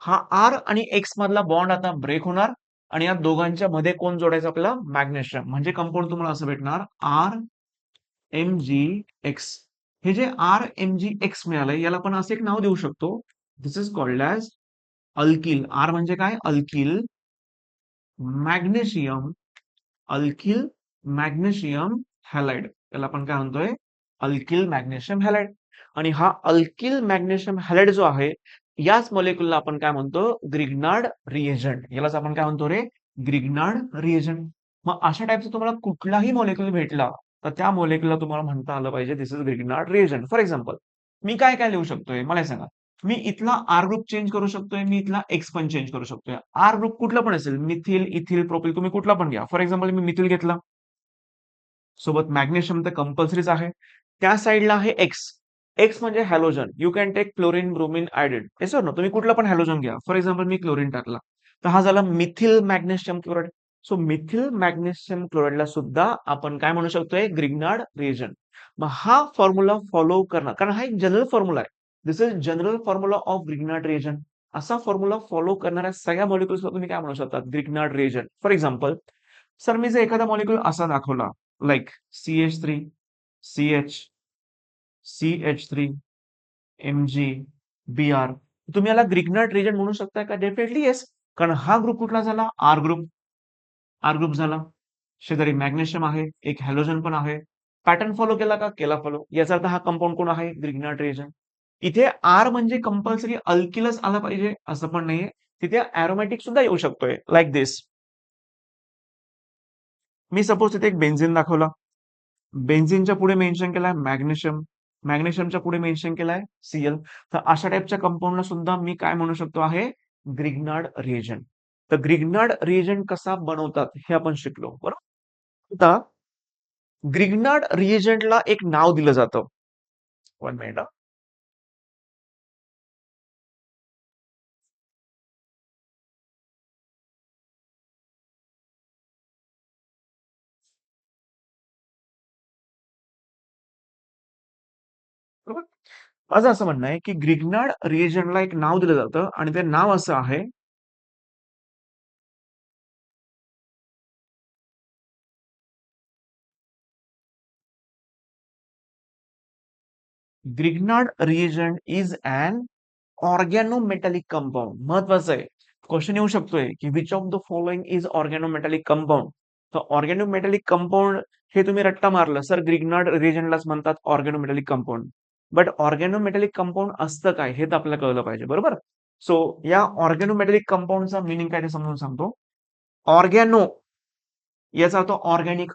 हा आर आणि एक्स मधला बॉन्ड आता ब्रेक होणार आणि या दोघांच्या मध्ये कोण जोडायचं आपल्याला? मॅग्नेशियम. म्हणजे कंपाऊंड तुम्हाला असं भेटणार आर एम जी एक्स. हे जे आर एम जी एक्स मिळालंय याला आपण असं एक नाव देऊ शकतो. This is called as alkyl. R म्हणजे काय? Alkyl magnesium. Alkyl magnesium halide. याला आपण काय म्हणतोय? Alkyl magnesium halide. आणि हा अल्किल मॅग्नेशियम हॅलाइड जो आहे याच मॉलिक्यूलला आपण काय म्हणतो? Grignard reagent. यालाच आपण काय म्हणतो रे? Grignard reagent. मग अशा टाईपचा तुम्हाला कुठलाही मॉलिक्यूल भेटला तर त्या मॉलिक्यूलला तुम्हाला म्हणता आलं पाहिजे this is Grignard reagent. For example मी काय काय लिहू शकतोय मला सांगा. मी इथला आर ग्रुप चेंज करू शकतोय, मी इथला एक्स पण चेंज करू शकतोय. आर ग्रुप कुठला पण असेल, मिथिल, इथिल, प्रोपिल, तुम्ही कुठला पण घ्या. फॉर एक्झाम्पल मी मिथिल घेतला, सोबत मॅग्नेशियम तर कंपल्सरीच आहे. त्या साईडला आहे एक्स. एक्स म्हणजे halogen. You can take chlorine, bromine, iodide. Yes ना, तुम्ही कुठला पण हॅलोजन घ्या. फॉर एक्झाम्पल मी क्लोरीन टाकला, तर हा झाला methyl magnesium chloride. So methyl magnesium क्लोराइडला सुद्धा आपण काय म्हणू शकतोय? Grignard reagent. मग हा फॉर्म्युला फॉलो करणार, कारण हा एक जनरल फॉर्म्युला आहे. This is general formula of Grignard reagent. असा फॉर्म्युला फॉलो करणाऱ्या सगळ्या मॉलिक्युल्सला तुम्ही काय म्हणू शकता? Grignard reagent. For example sir मी जर एखादा मॉलिक्यूल असा दाखवला like CH3, CH, CH3, MG, BR, तुम्ही याला ग्रिग्नार्ड रिएजंट म्हणू शकता का? Definitely yes. कारण हा ग्रुप कुठला झाला? R group. आर ग्रुप झाला. शेजारी मॅग्नेशियम आहे, एक हॅलोजन पण आहे. पॅटर्न फॉलो केला का? केला फॉलो. याचा अर्थ हा कंपाऊंड कोण आहे? Grignard reagent. इथे आर म्हणजे कंपल्सरी अल्किलच आला पाहिजे असं पण नाहीये. तिथे अॅरोमॅटिक सुद्धा येऊ शकतोय लाईक दिस. मी सपोज तिथे एक बेन्झिन दाखवला. बेन्झिनच्या पुढे मेन्शन केलाय मॅग्नेशियम. मॅग्नेशियमच्या पुढे मेन्शन केलाय Cl. तर अशा टाईपच्या कंपाऊंडला सुद्धा मी काय म्हणू शकतो आहे? Grignard reagent. तर ग्रिग्नार्ड रिएजंट कसा बनवतात हे आपण शिकलो, बरोबर. आता ग्रिग्नार्ड रिएजंटला एक नाव दिलं जातं. 1 मिनिट. बरोबर. माझं असं म्हणणं आहे की ग्रिग्नार्ड रिएजंटला एक नाव दिलं जातं आणि ते नाव असं आहे Grignard reagent is an organometallic compound. महत्वाचं आहे. क्वेश्चन येऊ शकतोय की which of the following is organometallic compound. तर ऑर्गॅनोमेटॅलिक कंपाऊंड हे तुम्ही रट्टा मारलं सर ग्रिग्नार्ड रिएजंटलाच म्हणतात ऑर्गॅनोमेटॅलिक कंपाऊंड. बट ऑर्गॅनोमेटॅलिक कंपाऊंड असतं काय हे तर आपल्याला कळलं पाहिजे, बरोबर. सो या ऑर्गॅनोमेटॅलिक कंपाऊंडचा मिनिंग काय ते समजून सांगतो. ऑर्गॅनो याचा अर्थ ऑर्गॅनिक.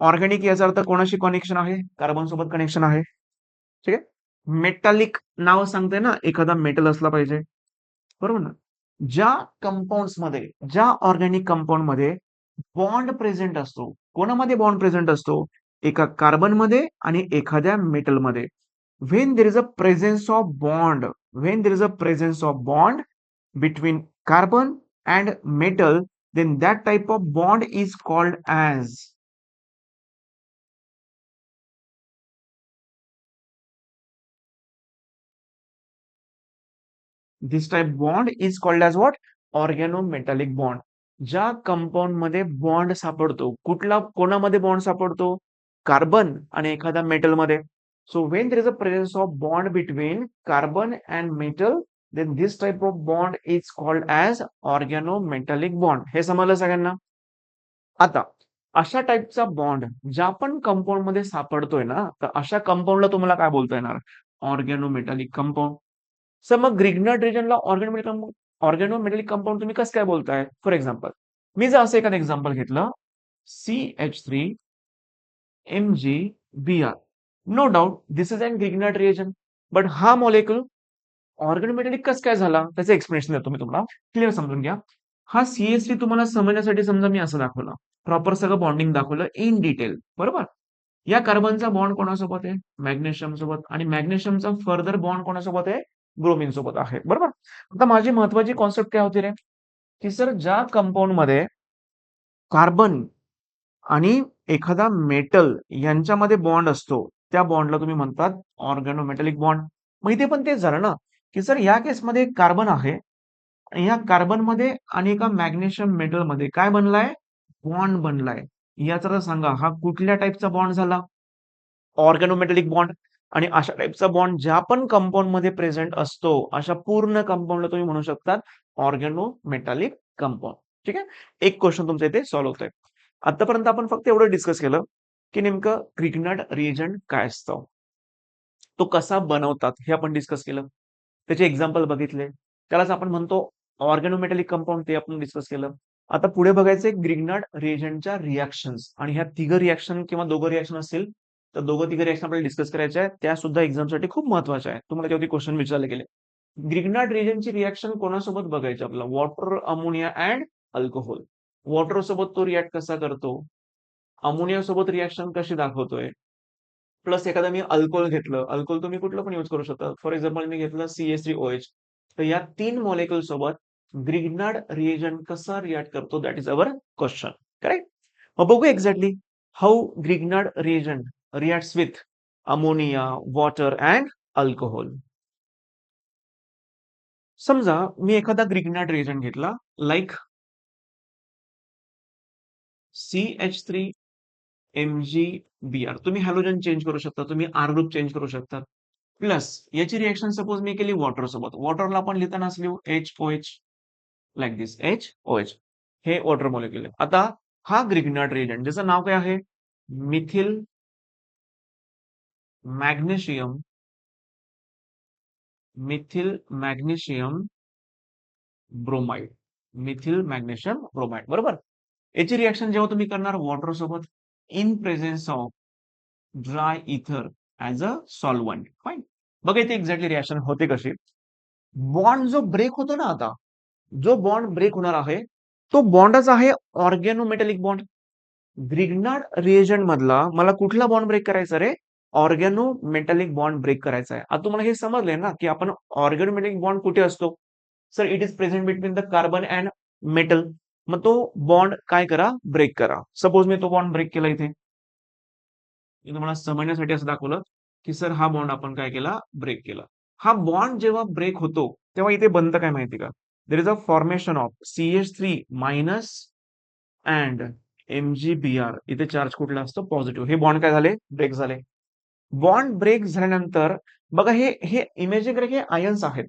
ऑर्गॅनिक याचा अर्थ कोणाशी कनेक्शन आहे? कार्बन सोबत कनेक्शन आहे. ठीक आहे. मेटॅलिक नाव सांगते ना, एखादा मेटल असला पाहिजे, बरोबर ना. ज्या कंपाऊंड्स मध्ये, ज्या ऑर्गॅनिक कंपाऊंड मध्ये बॉन्ड प्रेझेंट असतो, कोणामध्ये बॉन्ड प्रेझेंट असतो? एका कार्बन मध्ये आणि एखाद्या मेटल मध्ये. When there is a presence of bond, when there is a presence of bond between carbon and metal, then that type of bond is called as, this type bond is called as what? Organometallic bond. ज्या compound मध्ये bond सापडतो, कुठला कोणामध्ये bond सापडतो? Carbon आणि एखाद्या metal मध्ये. So when there is a presence of bond between carbon and metal, then this type of bond is called as organometallic bond. हे समजलं सगळ्यांना? आता अशा टाईपचा बॉन्ड ज्या पण कंपाऊंड मध्ये सापडतोय ना, तर अशा कंपाऊंडला तुम्हाला काय बोलता येणार? ऑर्गॅनोमेटॅलिक कंपाऊंड. सर मग ग्रिग्नार्ड रिजनला ऑर्गॅनोमेटॅलिक कंपाऊंड तुम्ही कसं काय बोलताय? फॉर एक्झाम्पल मी जर असं एखादं एक्झाम्पल घेतलं, CH3 MgBr. No doubt this is an Grignard reagent. But हा मॉलिक्यूल ऑर्गॅनोमेटॅलिक कसं काय झाला? त्याचं एक्सप्लेनेशन देतो मी तुम्हाला, क्लिअर समजून घ्या. हा CH3 तुम्हाला समजण्यासाठी समजा मी असं दाखवलं, प्रॉपर सगळं बॉन्डिंग दाखवलं इन डिटेल, बरोबर. या कार्बनचा बॉन्ड कोणासोबत आहे? मॅग्नेशियम सोबत. आणि मॅग्नेशियमचा फर्दर बॉन्ड कोणासोबत आहे? ब्रोमिन सोबत आहे, बरोबर. आता माझी महत्वाची कॉन्सेप्ट काय होती रे? की सर ज्या कंपाऊंड मध्ये कार्बन आणि एखादा मेटल यांच्यामध्ये बॉन्ड असतो, त्या बॉन्डला तुम्ही म्हणतात ऑर्गॅनोमेटॅलिक बॉन्ड. मग इथे पण तेच झालं ना, की सर या केसमध्ये कार्बन आहे आणि ह्या कार्बनमध्ये आणि एका मॅग्नेशियम मेटलमध्ये काय बनलाय? बॉन्ड बनलाय. याचा अर्थ सांगा हा कुठल्या टाईपचा बॉन्ड झाला? ऑर्गॅनोमेटॅलिक बॉन्ड. आणि अशा टाईपचा बॉन्ड ज्या पण कंपाऊंड मध्ये प्रेझेंट असतो, अशा पूर्ण कंपाऊंडला तुम्ही म्हणू शकता ऑर्गॅनोमेटॅलिक कंपाऊंड. ठीक आहे. एक क्वेश्चन तुमच्या इथे सॉल्व्ह होतोय. आतापर्यंत आपण फक्त एवढं डिस्कस केलं की नेमकं ग्रिग्नार्ड रिएजंट काय असतं, तो कसा बनवतात हे आपण डिस्कस केलं, त्याचे एक्झाम्पल बघितले, त्यालाच आपण म्हणतो ऑर्गॅनोमेटॅलिक कंपाऊंड, ते आपण डिस्कस केलं. आता पुढे बघायचे ग्रिग्नार्ड रिएजंटच्या रिॲक्शन्स, आणि ह्या तिघ रिॲक्शन किंवा दोघं रिॲक्शन असतील तर दोघं तिघ रिॲक्शन आपल्याला डिस्कस करायच्या आहेत, त्या सुद्धा एक्झामसाठी खूप महत्वाच्या आहेत. तुम्हाला त्यावरती क्वेश्चन विचारले गेले. ग्रिग्नार्ड रिएजंटची रिॲक्शन कोणासोबत बघायची आपल्याला? Water, ammonia and alcohol. Water सोबत तो रिॲक्ट कसा करतो, अमोनिया सोबत रिॲक्शन कशी दाखवतोय, प्लस एखादा मी अल्कोहोल घेतलं, अल्कोहोल तुम्ही कुठलं पण यूज करू शकता. फॉर एक्झाम्पल मी घेतलं CH3OH, तर या तीन मॉलिक्युल सोबत ग्रिग्नार्ड रिएजंट कसा रिॲक्ट करतो, that is our question. Correct. मग बघू exactly how Grignard reagent reacts with ammonia, water and alcohol. समजा मी एखादा ग्रिग्नार्ड रिएजंट घेतला, लाईक CH3MgBr. तुम्ही हॅलोजन चेंज करू शकता, तुम्ही आर ग्रुप चेंज करू शकता. प्लस याची रिएक्शन सपोज मी केली वॉटर सोबत, वॉटरला आपण लिहिताना लिहू HOH, लाईक दिस HOH. हे वॉटर मॉलिक्युल आहे. आता हा ग्रिग्नार्ड रिएजंट ज्याचं नाव काय आहे? Methyl magnesium, methyl magnesium bromide, methyl magnesium bromide, बरोबर. याची रिएक्शन जेव्हा तुम्ही करणार वॉटर सोबत इन प्रेझेन्स ऑफ ड्राय इथर ऍज अ सॉल्वंट, फाईन. बघा इथे एक्झॅक्टली रिएक्शन होते कशी. बॉन्ड जो ब्रेक होतो ना, आता जो बॉन्ड ब्रेक होणार आहे तो बॉन्डच आहे ऑर्गॅनोमेटॅलिक बॉन्ड. ग्रिग्नार्ड रिएजंट मधला मला कुठला बॉन्ड ब्रेक करायचा रे? ऑर्गॅनोमेटॅलिक बॉन्ड ब्रेक करायचा आहे. आता तुम्हाला हे समजलंय ना की आपण ऑर्गॅनोमेटॅलिक बॉन्ड कुठे असतो? Sir it is present between the carbon and metal. मग तो बॉन्ड काय करा? ब्रेक करा. सपोज मी तो बॉन्ड ब्रेक केला इथे, मी तुम्हाला समजण्यासाठी असं दाखवलं की सर हा बॉन्ड आपण काय केला? ब्रेक केला. हा बॉन्ड जेव्हा ब्रेक होतो तेव्हा इथे बनतं काय माहिती का? देर is a formation of CH3 minus and MgBr. इथे चार्ज कुठला असतो? पॉझिटिव्ह. हे बॉन्ड काय झाले? ब्रेक झाले. बॉन्ड ब्रेक झाल्यानंतर बघा हे हे इमेजिन करा की आयन्स आहेत.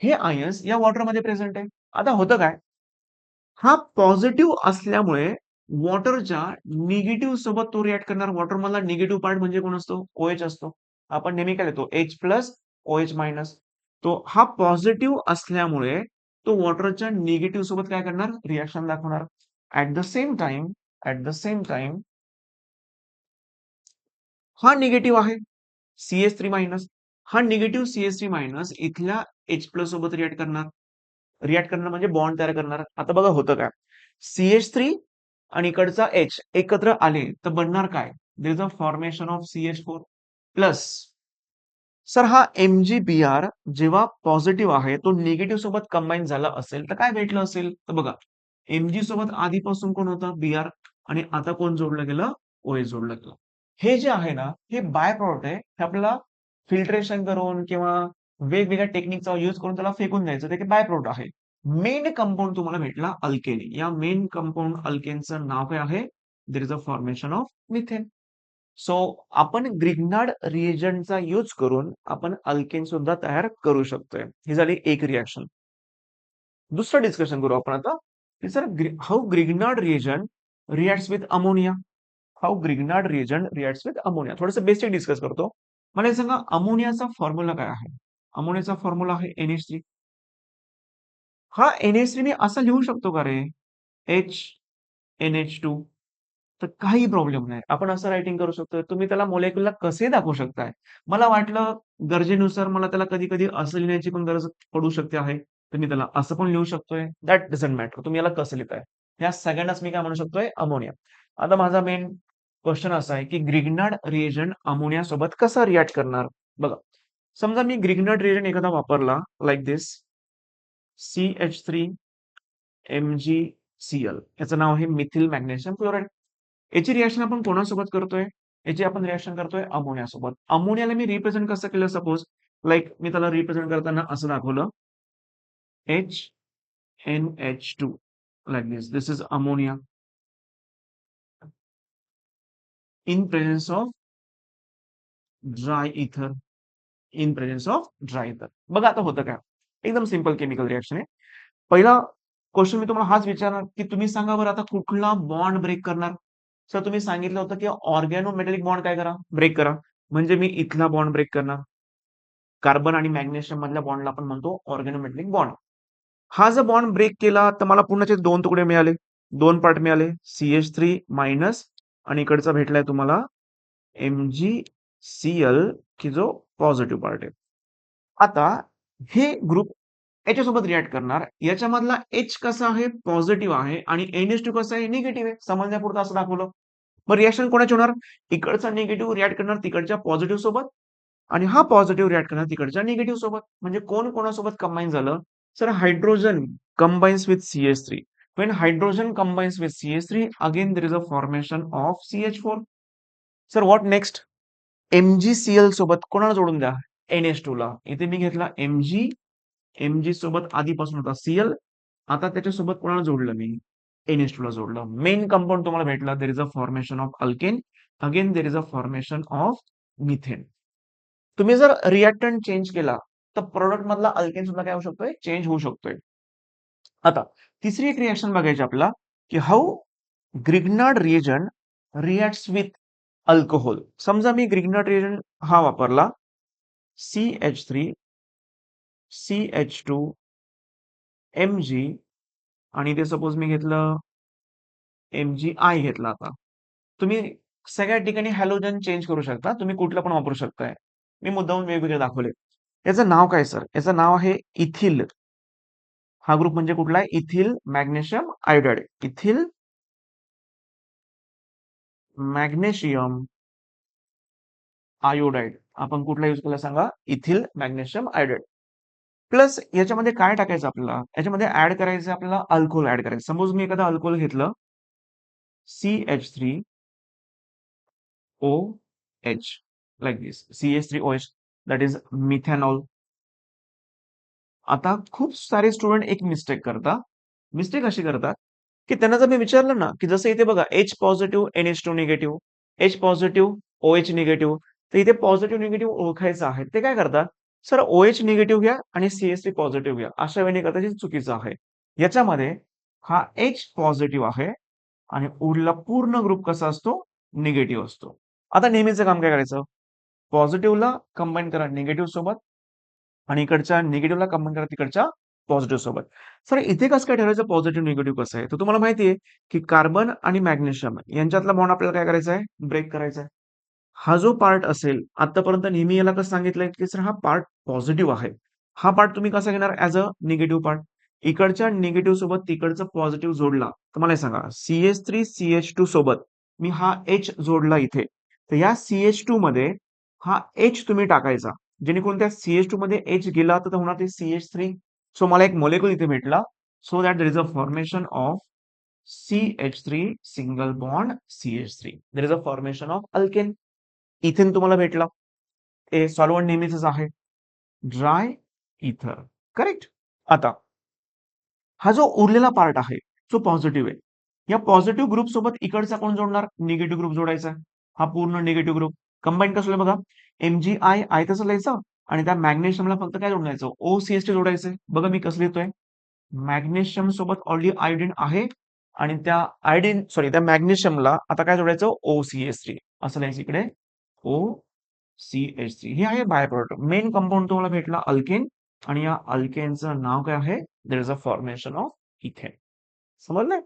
हे आयन्स या वॉटरमध्ये प्रेझेंट आहे. आता होतं काय? हा पॉझिटिव्ह असल्यामुळे वॉटरच्या निगेटिव्ह सोबत तो रिॲक्ट करणार. वॉटर मधला निगेटिव्ह पार्ट म्हणजे कोण असतो? OH असतो. आपण नेहमी काय लिहितो? H plus OH minus. तो हा पॉझिटिव्ह असल्यामुळे तो वॉटरच्या निगेटिव्ह सोबत काय करणार? रिॲक्शन दाखवणार. At the same time, at the same time हा निगेटिव्ह आहे CH3 मायनस. हा निगेटिव्ह CH3 मायनस इथल्या H प्लस सोबत रिॲक्ट करणार. रिॲक्ट करणार म्हणजे बॉन्ड तयार करणार. आता बघा होतं काय? CH3 आणि इकडचा H एकत्र आले तर बनणार काय? There is a formation of CH4 plus. Sir हा MgBr जेव्हा पॉझिटिव्ह आहे तो निगेटिव्ह सोबत कंबाईन झाला असेल तर काय भेटलं असेल? तर बघा Mg सोबत आधीपासून कोण होतं? Br. आणि आता कोण जोडलं गेलं? OH जोडलं गेलं. हे जे आहे ना, हे बाय प्रॉडक्ट आहे. हे आपल्याला फिल्ट्रेशन करून किंवा वेगवेगळ्या टेक्निकचा यूज करून त्याला फेकून द्यायचं, ते बाय प्रॉडक्ट आहे. मेन कंपाऊंड तुम्हाला भेटला अल्केनी. या मेन कंपाऊंड अल्केनचं नाव काय आहे? There is a formation of methane. So आपण ग्रिग्नार्ड रिएजंटचा यूज करून आपण अल्केन सुद्धा तयार करू शकतोय. ही झाली एक रिएक्शन. दुसरं डिस्कशन करू आपण आता की sir how Grignard reagent reacts with ammonia. How Grignard reagent reacts with ammonia. थोडंसं बेसिक डिस्कस करतो. मला हे सांगा अमोनियाचा फॉर्म्युला काय आहे? अमोनियाचा फॉर्म्युला आहे NH3. हा NH3 ने असा लिहू शकतो का रे? HNH2. तर काही प्रॉब्लेम नाही. आपण असं रायटिंग करू शकतो. तुम्ही त्याला मोलेक्युलला कसे दाखवू शकताय? मला वाटलं गरजेनुसार मला त्याला कधी-कधी असं लिहिण्याची पण गरज पडू शकते आहे. तर मी त्याला असं पण लिहू शकतोय. That doesn't matter. तुम्ही याला कसं लिहिताय? ह्या सगळ्यांनाच मी काय म्हणू शकतोय? अमोनिया. आता माझा मेन क्वेश्चन असा आहे की ग्रिग्नार्ड रिएजंट अमोनिया सोबत कसा रिॲक्ट करणार? बघा. समजा मी ग्रिग्नार्ड रिएजंट एखादा वापरला लाइक दिस CH3MgCl. याचं नाव आहे मिथिल मॅग्नेशियम क्लोराइड. याची रिएक्शन आपण कोणासोबत करतोय? याची आपण रिएक्शन करतोय अमोनिया सोबत. अमोनियाला मी रिप्रेझेंट कसं केलं? सपोज लाईक मी त्याला रिप्रेझेंट करताना असं दाखवलं, HNH2 like this. This is ammonia in presence of dry ether. In presence of dry ether. बघा आता होतं काय. एकदम सिंपल केमिकल रिएक्शन आहे. पहिला क्वेश्चन मी तुम्हाला हाच विचारणार की तुम्ही सांगा बरं आता कुठला बॉन्ड ब्रेक करणार. सर तुम्ही सांगितलं होतं की ऑर्गॅनोमेटॅलिक बॉन्ड काय करा, ब्रेक करा. म्हणजे मी इथला बॉन्ड ब्रेक करणार. कार्बन आणि मॅग्नेशियम मधल्या बॉन्डला आपण म्हणतो ऑर्गॅनोमेटॅलिक बॉन्ड. हा जर बॉन्ड ब्रेक केला तर मला पुन्हाचे दोन तुकडे मिळाले, दोन पार्ट मिळाले, CH3 मायनस आणि इकडचा भेटलाय तुम्हाला MgCl की जो पॉझिटिव्ह पार्ट आहे. आता हे ग्रुप याच्यासोबत रिॲक्ट करणार. याच्यामधला H कसा आहे, पॉझिटिव्ह आहे आणि NH2 कसा आहे, निगेटिव्ह आहे. समजण्यापुरतं असं दाखवलं. मग रिॲक्शन कोणाची होणार, इकडचा निगेटिव्ह रिॲक्ट करणार तिकडच्या पॉझिटिव्ह सोबत आणि हा पॉझिटिव्ह रिॲक्ट करणार तिकडच्या निगेटिव्ह सोबत. म्हणजे कोण कोणासोबत कंबाईन झालं. Sir hydrogen combines with CH3. When hydrogen combines with CH3, again there is a formation of CH4. Sir what next, MgCl सोबत कोणाला जोडून द्या, NH2 ला. इथे मी घेतला Mg सोबत आधीपासून होता Cl, आता त्याच्यासोबत कोणाला जोडलं मी, NH2 ला जोडलं. मेन कंपाऊंड तुम्हाला भेटला, देर is a formation of alkane, again there is a formation of methane. तुम्ही जर रिएक्टंट चेंज केला तर प्रोडक्ट मधला अल्केन सुद्धा काय होऊ शकतोय, चेंज होऊ शकतोय. आता तिसरी एक रिएक्शन बघायची आपला की how Grignard reagent reacts with alcohol. समजा मी ग्रिग्नार्ड रिएजंट हा वापरला, CH3 CH2 Mg आणि ते सपोज मी घेतलं MgI घेतला. आता तुम्ही सगळ्या ठिकाणी हॅलोजन चेंज करू शकता, तुम्ही कुठलं पण वापरू शकताय. मी मुद्दामून वेगवेगळे दाखवले. याचं नाव काय सर, याचं नाव आहे इथिल. हा ग्रुप म्हणजे कुठला आहे, ethyl magnesium iodide. Ethyl magnesium iodide. आपण कुठला यूज केला सांगा, इथिल मॅग्नेशियम आयोडाइड. प्लस याच्यामध्ये काय टाकायचं आपल्याला, याच्यामध्ये ऍड करायचं आपल्याला अल्कोहोल ऍड करायचं. सपोज मी एखादा अल्कोहोल घेतलं, CH3OH like this, CH3OH, that is methanol. आता खूप सारे स्टुडंट एक मिस्टेक करतात. मिस्टेक अशी करतात की त्यांना जर मी विचारलं ना की जसं इथे बघा H positive NH2 negative, H positive OH negative, तर इथे पॉझिटिव्ह निगेटिव्ह ओळखायचं आहे. ते काय करतात, सर OH निगेटिव्ह घ्या आणि CH3 पॉझिटिव्ह घ्या. अशा वेळी करतात, हे चुकीचं आहे. याच्यामध्ये हा H पॉझिटिव्ह आहे आणि उरला पूर्ण ग्रुप कसा असतो, निगेटिव्ह असतो. आता नेहमीचं काम काय करायचं, पॉझिटिव्हला कंबाईन करा निगेटिव्ह सोबत आणि इकडच्या निगेटिव्हला कंबाईन करा तिकडच्या पॉझिटिव्ह सोबत. सर इथे कसं काय ठरवायचं पॉझिटिव्ह निगेटिव्ह कसं आहे, तर तुम्हाला माहिती आहे की कार्बन आणि मॅग्नेशियम यांच्यातला बॉन्ड आपल्याला काय करायचा आहे, ब्रेक करायचा आहे. हा जो पार्ट असेल, आतापर्यंत नेहमी याला कसं सांगितलंय की सर हा पार्ट पॉझिटिव्ह आहे. हा पार्ट तुम्ही कसा घेणार, ऍज अ निगेटिव्ह पार्ट. इकडच्या निगेटिव्ह सोबत तिकडचं पॉझिटिव्ह जोडला तर मला हे सांगा, CH3 CH2 सोबत मी हा H जोडला इथे, तर या CH2 मध्ये हा H तुम्ही टाकायचा, जेणेकरून त्या CH2 मध्ये H गेला तर होणार ते CH3. सो मला एक मोलेक्युल इथे भेटला. So that there is a formation of CH3 single bond CH3. There is a formation of alkane. Ethane तुम्हाला भेटला. हे सॉल्व्हंट नेहमीच आहे, ड्राय इथर. करेक्ट. आता हा जो उरलेला पार्ट आहे जो पॉझिटिव्ह आहे, या पॉझिटिव्ह ग्रुप सोबत इकडचा कोण जोडणार, निगेटिव्ह ग्रुप जोडायचा. हा पूर्ण निगेटिव्ह ग्रुप कंबाईन कसं बघा, MgI आय तसं लिहायचं आणि त्या मॅग्नेशियमला फक्त काय जोडायचं, OCH जोडायचंय. बघा मी कसं लिहितोय, मॅग्नेशियम सोबत ऑलरेडी आयोडीन आहे आणि त्या आयोडीन सॉरी त्या मॅग्नेशियमला आता काय जोडायचं, OCH3 असं लिहायचं इकडे, OCH3. हे आहे बाय प्रोडक्ट. मेन कंपाऊंड तुम्हाला भेटला अल्केन आणि या अल्केनचं नाव काय आहे, there is a formation of ethane. समजलंय.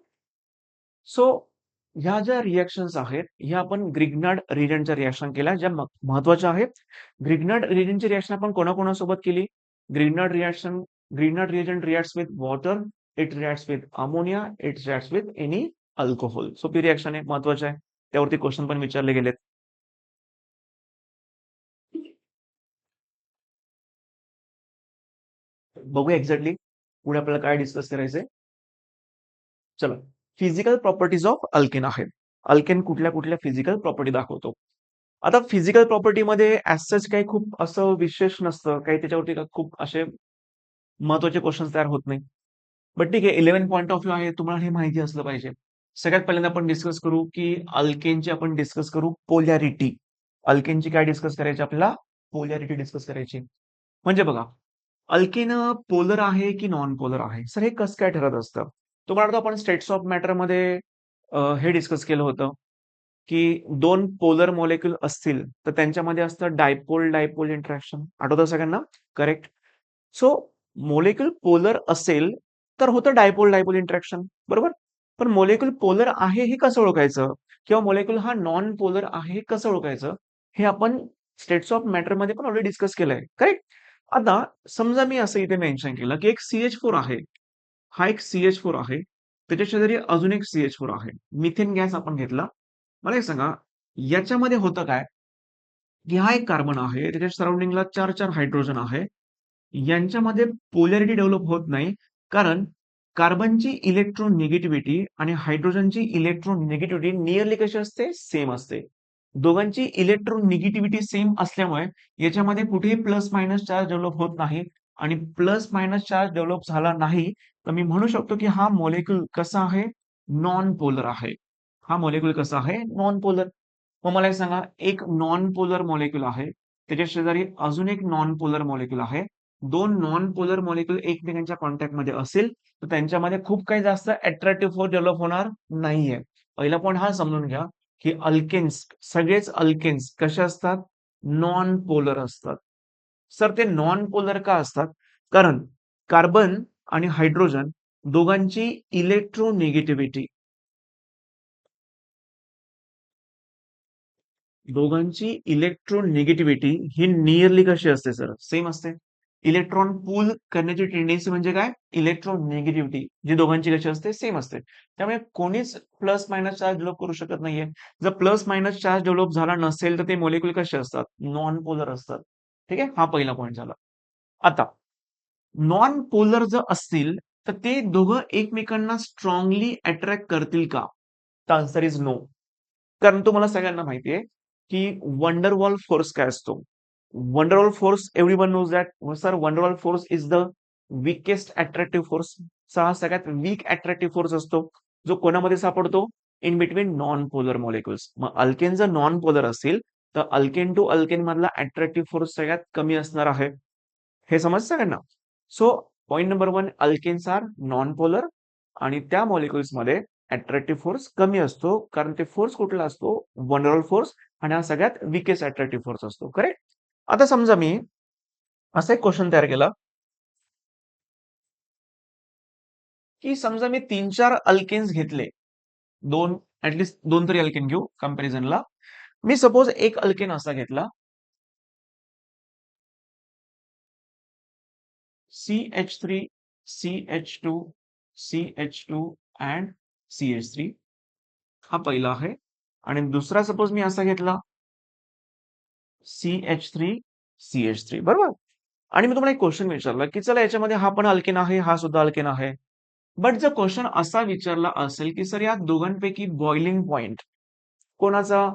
सो ह्या ज्या रिएक्शन्स आहेत ह्या आपण ग्रिग्नार्ड रिएजंटच्या रिएक्शन केल्या, ज्या महत्वाच्या आहेत. ग्रिग्नार्ड रिएजंटची रिएक्शन आपण कोणाकोणासोबत केली, Grignard reaction, Grignard reagent reacts with water, it reacts with ammonia, it reacts with any alcohol. सोपी रिएक्शन आहे, महत्वाचं आहे. त्यावरती क्वेश्चन पण विचारले गेलेत. बघूया एक्झॅक्टली पुढे आपल्याला काय डिस्कस करायचंय. चला, फिजिकल प्रॉपर्टीज ऑफ अल्केन आहेत. अल्केन कुठल्या कुठल्या फिजिकल प्रॉपर्टी दाखवतो. आता फिजिकल प्रॉपर्टीमध्ये ॲज सच काही खूप असं विशेष नसतं. काही त्याच्यावरती खूप असे महत्त्वाचे क्वेशन्स तयार होत नाही. बट ठीक आहे, 11 पॉइंट ऑफ व्ह्यू आहे. तुम्हाला हे माहिती असलं पाहिजे. सगळ्यात पहिल्यांदा आपण डिस्कस करू, की अल्केनची आपण डिस्कस करू पोलॅरिटी. अल्केनची काय डिस्कस करायची आपल्याला? पोलॅरिटी डिस्कस करायची. म्हणजे बघा, अल्केन पोलर आहे की नॉन पोलर आहे? सर हे कसं काय ठरत असतं? तुम्हाला आठवतं आपण स्टेट्स ऑफ मॅटरमध्ये हे डिस्कस केलं होतं, की 2 पोलर मॉलिक्यूल असतील, तर त्यांच्यामध्ये असतं डायपोल डायपोल इंटरॅक्शन. आठवतं सगळ्यांना? करेक्ट. सो मॉलिक्यूल पोलर असेल, तर होतं डायपोल डायपोल इंटरॅक्शन, बरोबर? पण मॉलिक्यूल पोलर आहे हे कसं ओळखायचं? किंवा मॉलिक्यूल हा नॉन पोलर आहे हे कसं ओळखायचं? हे आपण स्टेट्स ऑफ मॅटरमध्ये पण ऑलरेडी डिस्कस केलंय, करेक्ट? आता समजा मी असं इथे मेन्शन केलं, की एक CH4 आहे. हा एक CH4 आहे. त्याच्या शेजारी अजून एक CH4 आहे. मिथेन गॅस आपण घेतला. मला एक सांगा, याच्यामध्ये होतं काय, की हा एक कार्बन आहे. त्याच्या सराउंडिंगला 4-4 हायड्रोजन आहे. यांच्यामध्ये पोलॅरिटी डेव्हलप होत नाही. कारण कार्बनची इलेक्ट्रोनिगेटिव्हिटी आणि हायड्रोजनची इलेक्ट्रोनिगेटिव्हिटी नियरली कशी असते? सेम असते. दोघांची इलेक्ट्रोनिगेटिव्हिटी सेम असल्यामुळे याच्यामध्ये कुठेही प्लस मायनस चार्ज डेव्हलप होत नाही आणि प्लस मायनस चार्ज डेव्हलप झाला नाही, तर मी म्हणू शकतो की हा मॉलिक्यूल कसा आहे? नॉन पोलर आहे. हा मॉलिक्यूल कसा आहे? Non polar. मग मला एक सांगा, एक नॉन पोलर मॉलिक्यूल आहे. त्याच्या शेजारी अजून एक नॉन पोलर मॉलिक्यूल आहे. 2 नॉन पोलर मॉलिक्यूल एकमेकांच्या कॉन्टॅक्टमध्ये असेल, तर त्यांच्यामध्ये खूप काही जास्त अट्रॅक्टिव्ह फोर्स डेव्हलप होणार नाहीये. पहिला पॉइंट हा समजून घ्या, की अल्केन्स, सगळेच अल्केन्स कसे असतात? नॉन पोलर असतात. सर ते नॉन पोलर का असतात? कारण कार्बन आणि हायड्रोजन दोघांची इलेक्ट्रोनिगेटिव्हिटी दोघांची इलेक्ट्रोनिगेटिव्हिटी ही नियरली कशी असते सर? सेम असते. इलेक्ट्रॉन पूल करण्याची टेंडन्सी म्हणजे काय? इलेक्ट्रोनिगेटिव्हिटी जी दोघांची कशी असते? सेम असते. त्यामुळे कोणीच प्लस मायनस चार्ज डेव्हलप करू शकत नाहीये. जर प्लस मायनस चार्ज डेव्हलप झाला नसेल, तर ते मॉलिक्यूल कसे असतात? नॉन पोलर असतात. ठीक आहे? हा पहिला पॉइंट झाला. आता नॉन पोलर जर असतील, तर ते दोघं एकमेकांना स्ट्रॉंगली अट्रॅक्ट करतील का? तर आन्सर इज नो. कारण तुम्हाला सगळ्यांना माहिती आहे, की वंडर वॉल फोर्स काय असतो? Van der Waals force everyone knows that sir van der Waals force is the weakest attractive force. हा सगळ्यात वीक अट्रॅक्टिव्ह फोर्स असतो, जो कोणामध्ये सापडतो? In between non polar molecules. मग अल्केन जर नॉन पोलर असेल, तर अल्केन टू अल्केन मधला अट्रॅक्टिव्ह फोर्स सगळ्यात कमी असणार आहे. हे समजतं सगळ्यांना? So point number 1, alkanes are non polar आणि त्या मॉलिक्युल्समध्ये अट्रॅक्टिव्ह फोर्स कमी असतो. कारण ते फोर्स कुठला असतो? वन रोल फोर्स आणि हा सगळ्यात विकेस्ट अट्रॅक्टिव्ह फोर्स असतो. करेक्ट? आता समजा मी असा एक क्वेश्चन तयार केला, की समजा मी 3-4 अल्केन्स घेतले. 2 ॲटलीस्ट 2 तरी अल्केन घेऊ कंपॅरिझनला. मी सपोज एक अल्केन असा घेतला CH3, CH2, CH2 and CH3 हा पहिला आहे आणि दुसरा सपोज मी असा घेतला CH3, CH3 बरोबर? आणि मी तुम्हाला एक क्वेश्चन विचारला, की चला याच्यामध्ये हा पण अल्केन आहे, हा सुद्धा अल्केन आहे. बट जर क्वेश्चन असा विचारला असेल, की सर या दोघांपैकी बॉइलिंग पॉइंट कोणाचा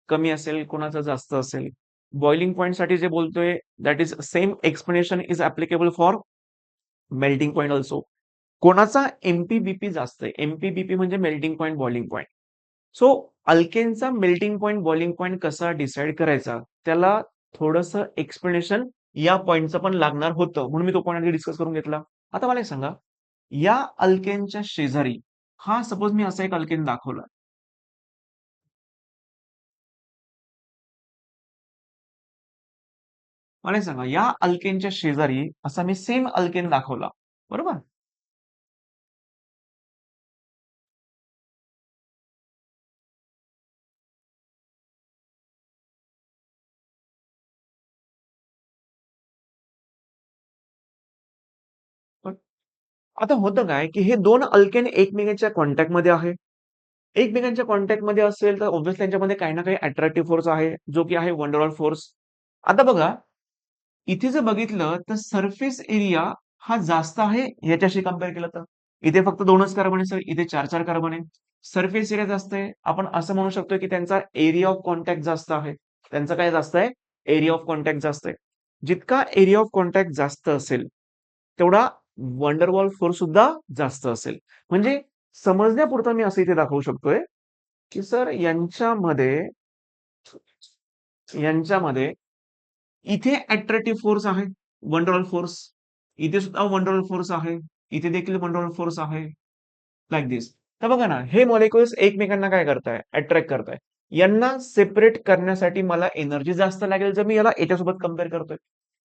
कमी असेल, कोणाचा जास्त असेल? बॉइलिंग पॉइंटसाठी जे बोलतोय that is same explanation is applicable for melting point also. कोणाचा एमपीबीपी जास्त आहे? एमपीबीपी म्हणजे melting point, boiling point. So अल्केनचा मेल्टिंग पॉइंट, बॉइलिंग पॉइंट कसा डिसाईड करायचा? त्याला थोडंसं एक्सप्लेनेशन या पॉइंटचं पण लागणार होतं. म्हणून मी तो पॉइंट आधी डिस्कस करून घेतला. आता मला एक सांगा, या अल्केनच्या शेजारी हा सपोज मी असा एक अल्केन दाखवला. मला एक सांगा, या अल्केनच्या शेजारी असा मी सेम अल्केन दाखवला. बरोबर? पण आता होतं काय, की हे 2 अल्केन एकमेकांच्या कॉन्टॅक्टमध्ये आहे. एकमेकांच्या कॉन्टॅक्टमध्ये असेल, तर ऑब्व्हियसली त्यांच्यामध्ये काही ना काही अट्रॅक्टिव्ह फोर्स आहे, जो की आहे वन डॉट फोर्स. आता बघा, इथे जर बघितलं तर सरफेस एरिया हा जास्त आहे ह्याच्याशी कंपेअर केलं तर. इथे फक्त 2च कार्बन आहे सर, इथे 4-4 कार्बन आहे. सरफेस एरिया जास्त आहे. आपण असं म्हणू शकतो की त्यांचा एरिया ऑफ कॉन्टॅक्ट जास्त आहे. त्यांचं काय जास्त आहे, एरिया ऑफ कॉन्टॅक्ट जास्त आहे. जितका एरिया ऑफ कॉन्टॅक्ट जास्त असेल तेवढा वंडरवॉल फोर्स सुद्धा जास्त असेल. म्हणजे समजण्यापुरता मी असं इथे दाखवू शकतोय की सर यांच्यामध्ये इथे अट्रॅक्टिव्ह फोर्स आहे, वंडरवॉल फोर्स. इथे सुद्धा वंडरवॉल फोर्स आहे. इथे देखील वंडरवॉल फोर्स आहे. लाइक दिस. तर बघा ना, हे मॉलिक्युल्स एकमेकांना काय करताय, अट्रॅक्ट करताय. यांना सेपरेट करण्यासाठी मला एनर्जी जास्त लागेल जर मी याला याच्यासोबत कम्पेअर करतोय.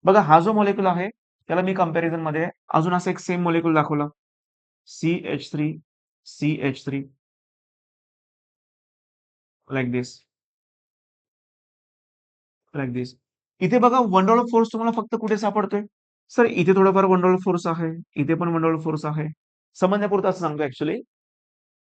बघा हा जो मॉलिक्युल आहे त्याला मी कंपॅरिझन मध्ये अजून असं एक सेम मॉलिक्युल दाखवला, CH3 CH3 लाइक दिस, लाइक दिस. इथे बघा वंडरवॉल फोर्स तुम्हाला फक्त कुठे सापडतोय, सर इथे थोडाफार वंडरवॉल फोर्स आहे, इथे पण वंडरवॉल फोर्स आहे. समजण्यापुरतं असं सांगतो ऍक्च्युली.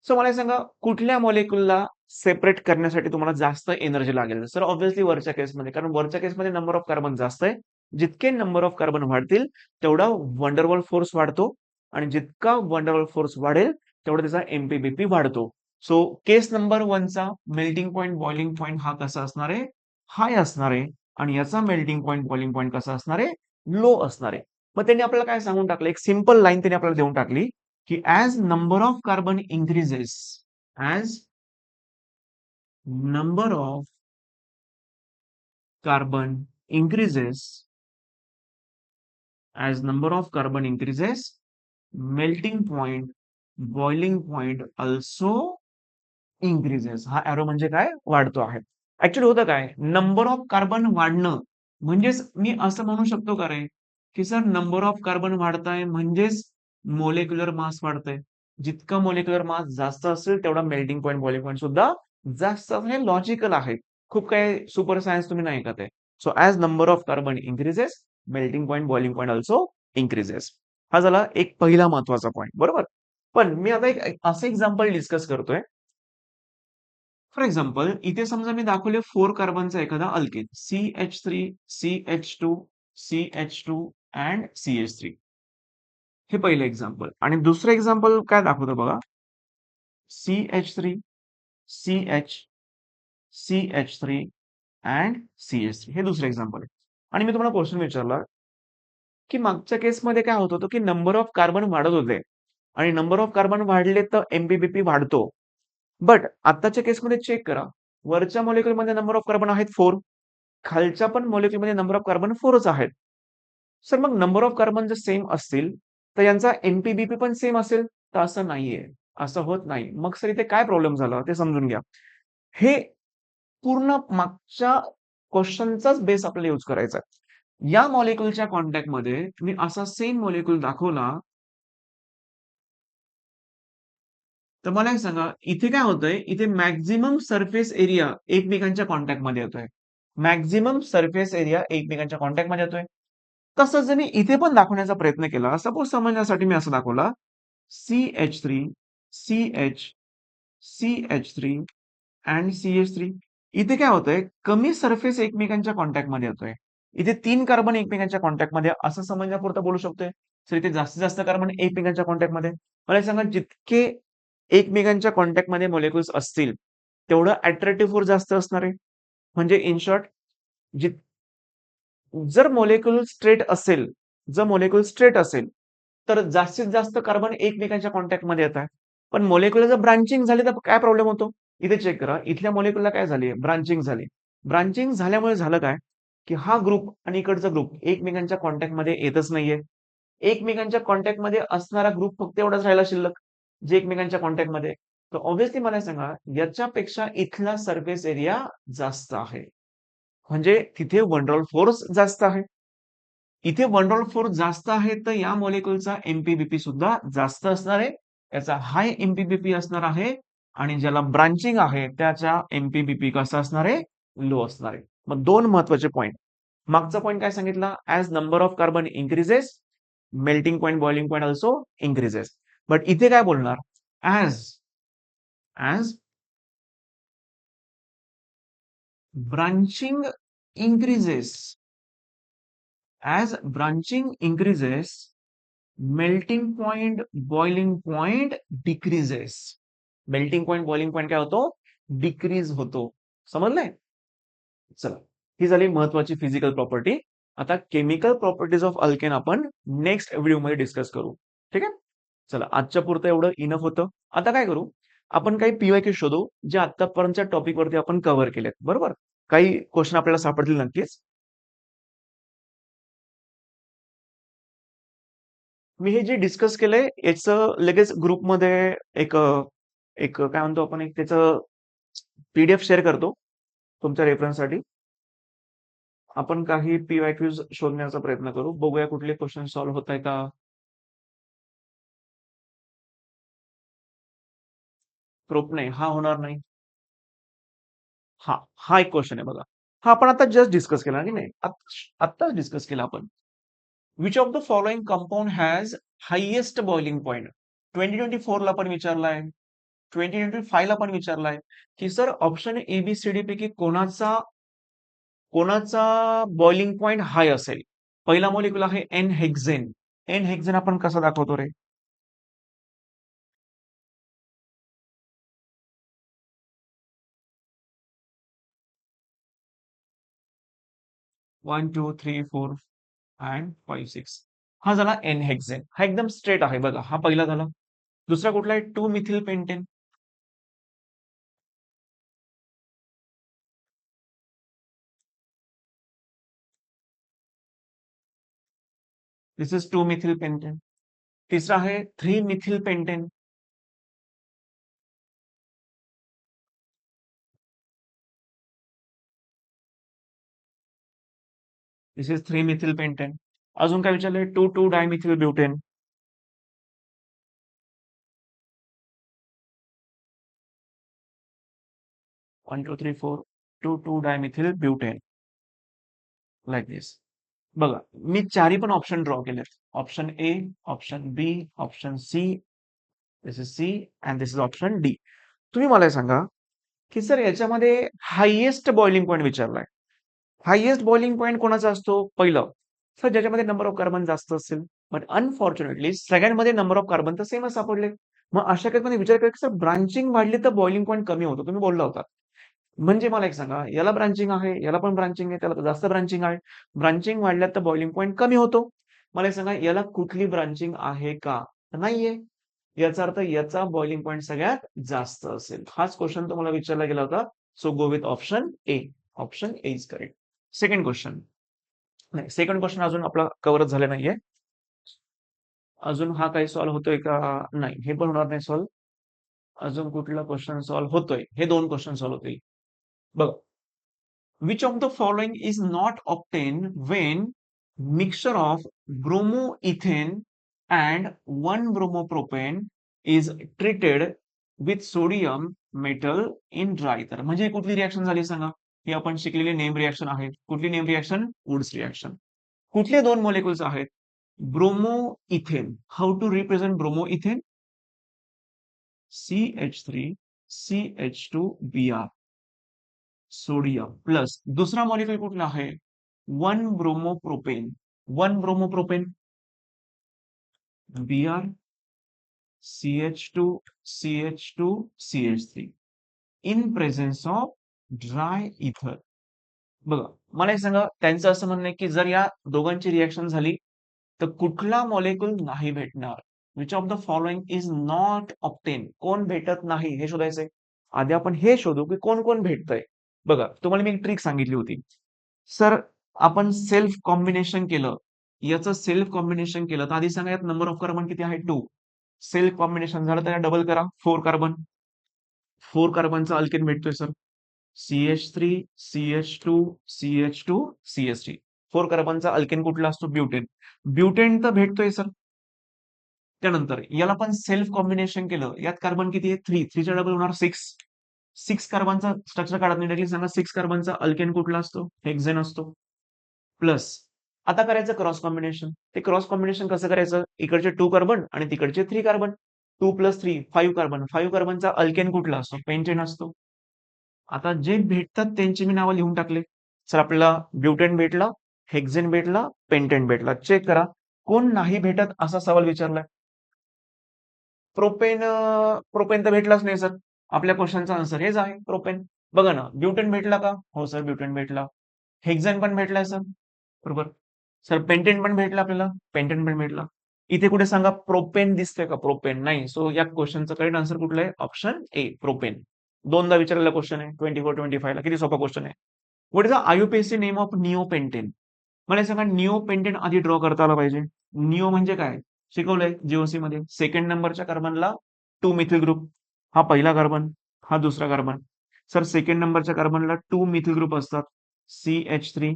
सो मला हे सांगा कुठल्या मॉलिक्युलला सेपरेट करण्यासाठी तुम्हाला जास्त एनर्जी लागेल, सर ऑब्व्हियसली वरच्या केसमध्ये, कारण वरच्या केसमध्ये नंबर ऑफ कार्बन जास्त आहे. जितके नंबर ऑफ कार्बन वाढतील तेवढा वंडरवॉल फोर्स वाढतो आणि जितका वंडरवॉल फोर्स वाढेल तेवढा त्याचा एमपीबीपी वाढतो. सो केस नंबर 1चा मेल्टिंग पॉइंट बॉइलिंग पॉइंट हा कसा असणार आहे, हाय असणार आहे. आणि याचा मेल्टिंग पॉइंट बॉइलिंग पॉइंट कसा असणार आहे, लो असणार आहे. मग त्यांनी आपल्याला काय सांगून टाकलं, एक सिंपल लाईन त्यांनी आपल्याला देऊन टाकली कि as number of carbon increases, as number of carbon increases, as number of carbon increases, melting point, boiling point also increases. हा एरो म्हणजे काय, वाढतो आहे. ऍक्च्युअली होतं काय, नंबर ऑफ कार्बन वाढणं म्हणजेच मी असं म्हणू शकतो का रे की सर नंबर ऑफ कार्बन वाढताय म्हणजेच मोलेक्युलर मास वाढतंय. जितका मोलेक्युलर मास जास्त असेल तेवढा मेल्टिंग पॉइंट बॉइलिंग पॉइंट सुद्धा जास्त हे लॉजिकल आहे. खूप काही सुपर सायन्स तुम्ही नाही ऐकत आहे. So as number of carbon increases, melting point boiling point also increases. हा झाला एक पहिला महत्वाचा पॉईंट, बरोबर. पण मी आता एक असं एक्झाम्पल डिस्कस करतोय. फॉर एक्झाम्पल इथे समजा मी दाखवले 4 कार्बनचा एखादा alkane, CH3 CH2 CH2 and CH3. हे पहिलं एक्झाम्पल. आणि दुसरं एक्झाम्पल काय दाखवतो बघा, CH3 CH CH3 and CH3. हे दुसरं एक्झाम्पल आहे. आणि मी तुम्हाला क्वेश्चन विचारला की मागच्या केसमध्ये काय होत होतं की नंबर ऑफ कार्बन वाढत होते आणि नंबर ऑफ कार्बन वाढले तर एमपीबीपी वाढतो. बट आताच्या केसमध्ये चेक करा, वरच्या मॉलिक्युलमध्ये नंबर ऑफ कार्बन आहेत 4, खालच्या पण मॉलिक्युलमध्ये नंबर ऑफ कार्बन 4च आहेत. सर मग नंबर ऑफ कार्बन जर सेम असतील तर यांचा एमपीबीपी पण सेम असेल, तर असं नाहीये, असं होत नाही. मग सर इथे काय प्रॉब्लेम झाला ते समजून घ्या. हे पूर्ण मागच्या क्वेश्चनचाच बेस आपल्याला यूज करायचा आहे. या मॉलिक्युलच्या कॉन्टॅक्टमध्ये मी असा सेम मॉलिक्युल दाखवला तर मला एक सांगा इथे काय होतंय, इथे मॅक्झिमम सरफेस एरिया एकमेकांच्या कॉन्टॅक्टमध्ये येतोय. मॅक्झिमम सरफेस एरिया एकमेकांच्या कॉन्टॅक्टमध्ये येतोय. तसंच जर मी इथे पण दाखवण्याचा प्रयत्न केला, सपोज समजण्यासाठी मी असं दाखवला, CH3 CH CH3 and CH3. इथे काय होतंय, कमी सरफेस एकमेकांच्या कॉन्टॅक्टमध्ये येतोय. इथे 3 कार्बन एकमेकांच्या कॉन्टॅक्टमध्ये असं समजण्यापुरतं बोलू शकतोय. सर इथे जास्तीत जास्त कार्बन एकमेकांच्या कॉन्टॅक्टमध्ये. मला एक सांगा जितके एकमेकांच्या कॉन्टॅक्टमध्ये मॉलिक्युल्स असतील तेवढं अट्रॅक्टिव्ह फोर्स जास्त असणार आहे. म्हणजे इन शॉर्ट, जर मॉलिक्युल स्ट्रेट असेल, जर मॉलिक्युल स्ट्रेट असेल तर जास्तीत जास्त कार्बन एकमेकांच्या कॉन्टॅक्टमध्ये येत आहे. पण मॉलिक्युल जर ब्रांचिंग झाली तर काय प्रॉब्लेम होतो, इथे चेक करा. इथल्या मॉलिक्युलला काय झाली, ब्रांचिंग झाली. ब्रांचिंग झाल्यामुळे झालं काय की हा ग्रुप आणि इकडचा ग्रुप एकमेकांच्या कॉन्टॅक्टमध्ये येतच नाहीये. एकमेकांच्या कॉन्टॅक्टमध्ये असणारा ग्रुप फक्त एवढाच राहिला शिल्लक जे एकमेकांच्या कॉन्टॅक्टमध्ये. तर ऑब्व्हियसली मला सांगा याच्यापेक्षा इथला सरफेस एरिया जास्त आहे, म्हणजे तिथे वंडरवॉल फोर्स जास्त आहे. इथे वंडरवॉल फोर्स जास्त आहे तर या मॉलिक्युलचा एमपीबीपी सुद्धा जास्त असणार आहे. याचा हाय एमपीबीपी असणार आहे आणि ज्याला ब्रांचिंग आहे त्याचा एमपीबीपी कसा असणार आहे, लो असणार आहे. मग दोन महत्वाचे पॉईंट. मागचा पॉईंट काय सांगितला, as number of carbon increases, melting point boiling point also increases. But इथे काय बोलणार, as as branching increases, as branching increases, melting point, boiling point decreases. Melting point boiling point काय होतो, डिक्रीज होतो. समजलंय. चला, ही झाली महत्वाची फिजिकल प्रॉपर्टी. आता केमिकल प्रॉपर्टीज ऑफ अल्केन आपण नेक्स्ट व्हिडिओमध्ये डिस्कस करू. ठीक आहे. चला, आजच्या पुरतं एवढं इनफ होतं. आता काय करू, आपण काही पीवायक्यू शोधू जे आतापर्यंतच्या टॉपिक वरती आपण कव्हर केलेत. बरोबर, काही क्वेश्चन आपल्याला सापडतील नक्कीच. मी हे जे डिस्कस केलंय याचं लगेच ग्रुपमध्ये एक एक काय म्हणतो आपण, एक त्याचं पीडीएफ शेअर करतो तुमच्या रेफरन्ससाठी. आपण काही पीवायक्यूज शोधण्याचा प्रयत्न करू. बघूया कुठले क्वेश्चन सॉल्व्ह होत आहे का. प्रूफ नाही, हा होणार नाही. हा हा एक क्वेश्चन आहे बघा. हा आपण आता जस्ट डिस्कस केला की नाही, आत्ताच डिस्कस केला आपण. Which of the following compound has highest boiling point. 2024 ला पण विचारलाय, 2025 ला पण विचारलाय, की सर ऑप्शन एबीसीडी पैकी कोणाचा कोणाचा बॉइलिंग पॉइंट हाय असेल. पहिला मॉलिक्यूल आहे एन हेक्झेन. एन हेक्झेन आपण कसं दाखवतो रे. 1 2 3 4 अँड 5 6. हा झाला एन हेक्झेन. हा एकदम स्ट्रेट आहे बघा. हा पहिला झाला. दुसरा कुठला आहे, 2 methyl pentane. This is 2 methyl pentane. तिसरा आहे 3 methyl pentane. This is 3 methyl pentane. अजून काय विचारलंय, 2 2 dimethyl butane. 1 2 3 4 2 2 dimethyl butane. Like this. बघा, मी चारी पण ऑप्शन ड्रॉ केलेत. Option A, option B, option C, this is C, and this is option D. तुम्ही मला हे सांगा की सर याच्यामध्ये highest boiling point विचारलाय. Highest boiling point कोणाचा असतो. पहिलं सर ज्याच्यामध्ये नंबर ऑफ कार्बन जास्त असेल. बट अनफॉर्च्युनेटली सगळ्यांमध्ये नंबर ऑफ कार्बन तर सेमच सापडले. मग अशा केसमध्ये विचार करा की सर ब्रांचिंग वाढली तर बॉइलिंग पॉईंट कमी होतो. तुम्ही बोलला होता. म्हणजे मला एक सांगा, याला ब्रांचिंग आहे, याला पण ब्रांचिंग आहे, त्याला जास्त ब्रांचिंग आहे. ब्रांचिंग वाढल्यात तर बॉइलिंग पॉईंट कमी होतो. मला एक सांगा, याला कुठली ब्रांचिंग आहे का. तर नाहीये. याचा अर्थ याचा बॉइलिंग पॉईंट सगळ्यात जास्त असेल. हाच क्वेश्चन तुम्हाला विचारला गेला होता. So go with option A. Option A is correct. Second question. नाही, सेकंड क्वेश्चन अजून आपला कव्हरच झाले नाहीये. अजून हा काही सॉल्व्ह होतोय का. नाही, हे पण होणार नाही सॉल्व्ह. अजून कुठला क्वेश्चन सॉल्व्ह होतोय. हे दोन क्वेश्चन सॉल्व्ह होतील. बघ, which of the following is not obtained when mixture of bromoethane and 1 bromopropane is treated with sodium metal in dry. तर म्हणजे कुठली रिएक्शन झाली सांगा. ही आपण शिकलेली नेम रिएक्शन आहे. कुठली नेम रिएक्शन, वुड्स रिएक्शन. कुठले दोन मॉलिक्युल्स आहेत. Bromo ethane. How to represent bromo ethane. CH3CH2Br. Sodium plus दुसरा मॉलिक्यूल कुठला आहे. 1 bromopropane. 1 bromopropane. Br CH2CH2CH3 in presence of dry ether. बघा, मला एक सांगा, त्यांचं असं म्हणणं आहे की जर या दोघांची रिएक्शन झाली तर कुठला मॉलिक्यूल नाही भेटणार. Which of the following is not obtain. कोण भेटत नाही हे शोधायचंय. आधी आपण हे शोधू की कोण कोण भेटतंय. बघा, तुम्हाला मी एक ट्रिक सांगितली होती. सर आपण सेल्फ कॉम्बिनेशन केलं, याचं सेल्फ कॉम्बिनेशन केलं तर आधी सांगा यात नंबर ऑफ कार्बन किती आहे. 2. सेल्फ कॉम्बिनेशन झालं तर डबल करा. 4 कार्बन. 4 कार्बनचा अल्केन भेटतोय सर. CH3CH2CH2CH3. 4 कार्बनचा अल्केन कुठला असतो. ब्युटेन. ब्युटेन तर भेटतोय सर. त्यानंतर याला पण सेल्फ कॉम्बिनेशन केलं, यात कार्बन किती आहे. 3. 3चा डबल होणार 6. 6 कार्बनचा स्ट्रक्चर काढत नाही. डायरेक्टली सांगा 6 कार्बनचा अल्केन कुठला असतो. हेक्झेन असतो. प्लस आता करायचं क्रॉस कॉम्बिनेशन. ते क्रॉस कॉम्बिनेशन कसं करायचं. इकडचे 2 कार्बन आणि तिकडचे 3 कार्बन. 2 + 3 5 कार्बन. 5 कार्बनचा अल्केन कुठला असतो. पेंटेन असतो. आता जे भेटतात त्यांची मी नावं लिहून टाकले. सर आपल्याला ब्युटेन भेटला, हेक्झेन भेटला, पेंटेन भेटला. चेक करा कोण नाही भेटत असा सवाल विचारलाय. प्रोपेन. प्रोपेन तर भेटलाच नाही सर. आपल्या क्वेश्चनचा आन्सर हेच आहे, प्रोपेन. बघा ना, ब्युटेन भेटला का? हो सर, ब्युटेन भेटला. हेक्झेन पण भेटलाय सर. बरोबर. सर पेंटेन पण भेटला आपल्याला. पेंटेन पण भेटला. इथे कुठे सांगा प्रोपेन दिसतंय का? प्रोपेन नाही. सो या क्वेश्चनचं करेक्ट आन्सर कुठलं आहे? Option A, propane. दोनदा विचारलेला क्वेश्चन आहे. 24-25 ला. किती सोपा क्वेश्चन आहे. What is the IUPAC name of neopentane? मला हे सांगा निओपेंटेन आधी ड्रॉ करता आलं पाहिजे. निओ म्हणजे काय? शिकवलंय जीओसी मध्ये. सेकंड नंबरच्या कार्बनला 2 मिथिल ग्रुप. हा पहिला कार्बन, हा दुसरा कार्बन. सर सेकंड नंबरच्या कार्बनला 2 मिथिल ग्रुप असतात. CH3,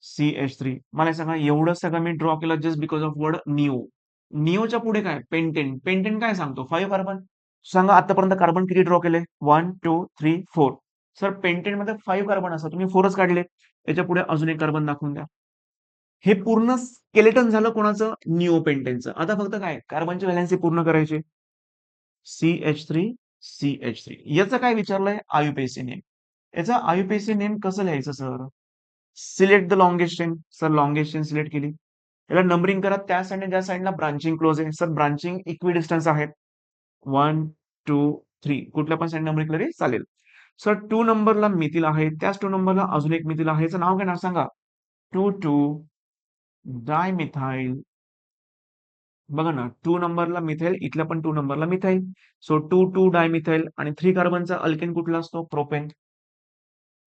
CH3. मला हे सांगा एवढं सगळं मी ड्रॉ केलं just because of word neo. निओच्या पुढे काय? पेंटेन. पेंटेन काय सांगतो? 5 कार्बन. सांगा आतापर्यंत कार्बन किती ड्रॉ केले? 1, 2, 3, 4. सर पेंटेन मध्ये 5 कार्बन असतात. तुम्ही 4च काढले. याच्या पुढे अजून एक कार्बन दाखवून द्या. हे पूर्ण स्केलेटन झालं कोणाचं? निओपेंटेनचं. आता फक्त काय? कार्बनची व्हॅलेन्सी पूर्ण करायची. CH3, CH3. याचं काय विचारलंय? IUPAC name. याचा आयुपीएसी नेम कसं लिहायचं sir? Select the longest chain. Sir longest chain select केली. याला नंबरिंग करा. त्या साईडने ज्या साईडला ब्रांचिंग क्लोज आहे. सर ब्रांचिंग इक्विडिस्टन्स आहेत. 1, 2, 3. कुठल्या पण साईड नंबरिंग केलं चालेल. सर 2 नंबरला मिथिल आहे. त्याच 2 नंबरला अजून एक मिथिल आहे. याचं नाव काय? नाव सांगा. 2,2 डायमिथाइल. बघा ना, 2 नंबरला मिथाइल, इथल्या पण 2 नंबरला मिथाइल. सो 2,2 डायमिथाइल आणि 3 कार्बनचा अल्केन कुठला असतो? प्रोपेन.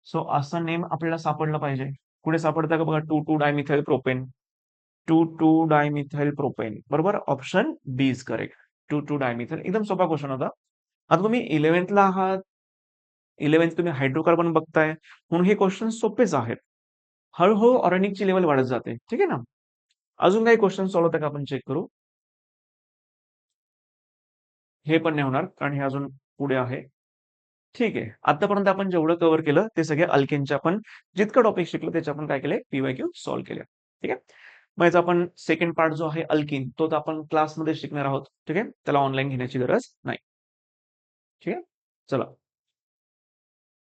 सो असं नेम आपल्याला सापडलं पाहिजे. कुठे सापडतं का बघा? 2,2 डायमिथाइल प्रोपेन. 2,2 dimethyl propane. बरोबर? Option B is correct. 2,2 dimethyl. एकदम सोपा क्वेश्चन होता. आता तुम्ही 11th ला आहात. 11th तुम्ही हायड्रोकार्बन बघताय. म्हणून हे क्वेश्चन सोपेच आहेत. हळूहळू ऑर्गॅनिकची लेवल वाढत जाते. ठीक आहे ना? अजून काही क्वेश्चन सॉल्व्ह होतं का आपण चेक करू. हे पण नाही होणार कारण हे अजून पुढे आहे. ठीक आहे. आतापर्यंत आपण जेवढं कव्हर केलं ते सगळे अल्केनचे आपण जितकं टॉपिक शिकलो त्याचे आपण काय केले? पीवायक्यू सॉल्व्ह केले. ठीक आहे. मग याचा आपण सेकंड पार्ट जो आहे अल्किन तो तर आपण क्लासमध्ये शिकणार आहोत. ठीक आहे. त्याला ऑनलाईन घेण्याची गरज नाही. ठीक आहे. चला.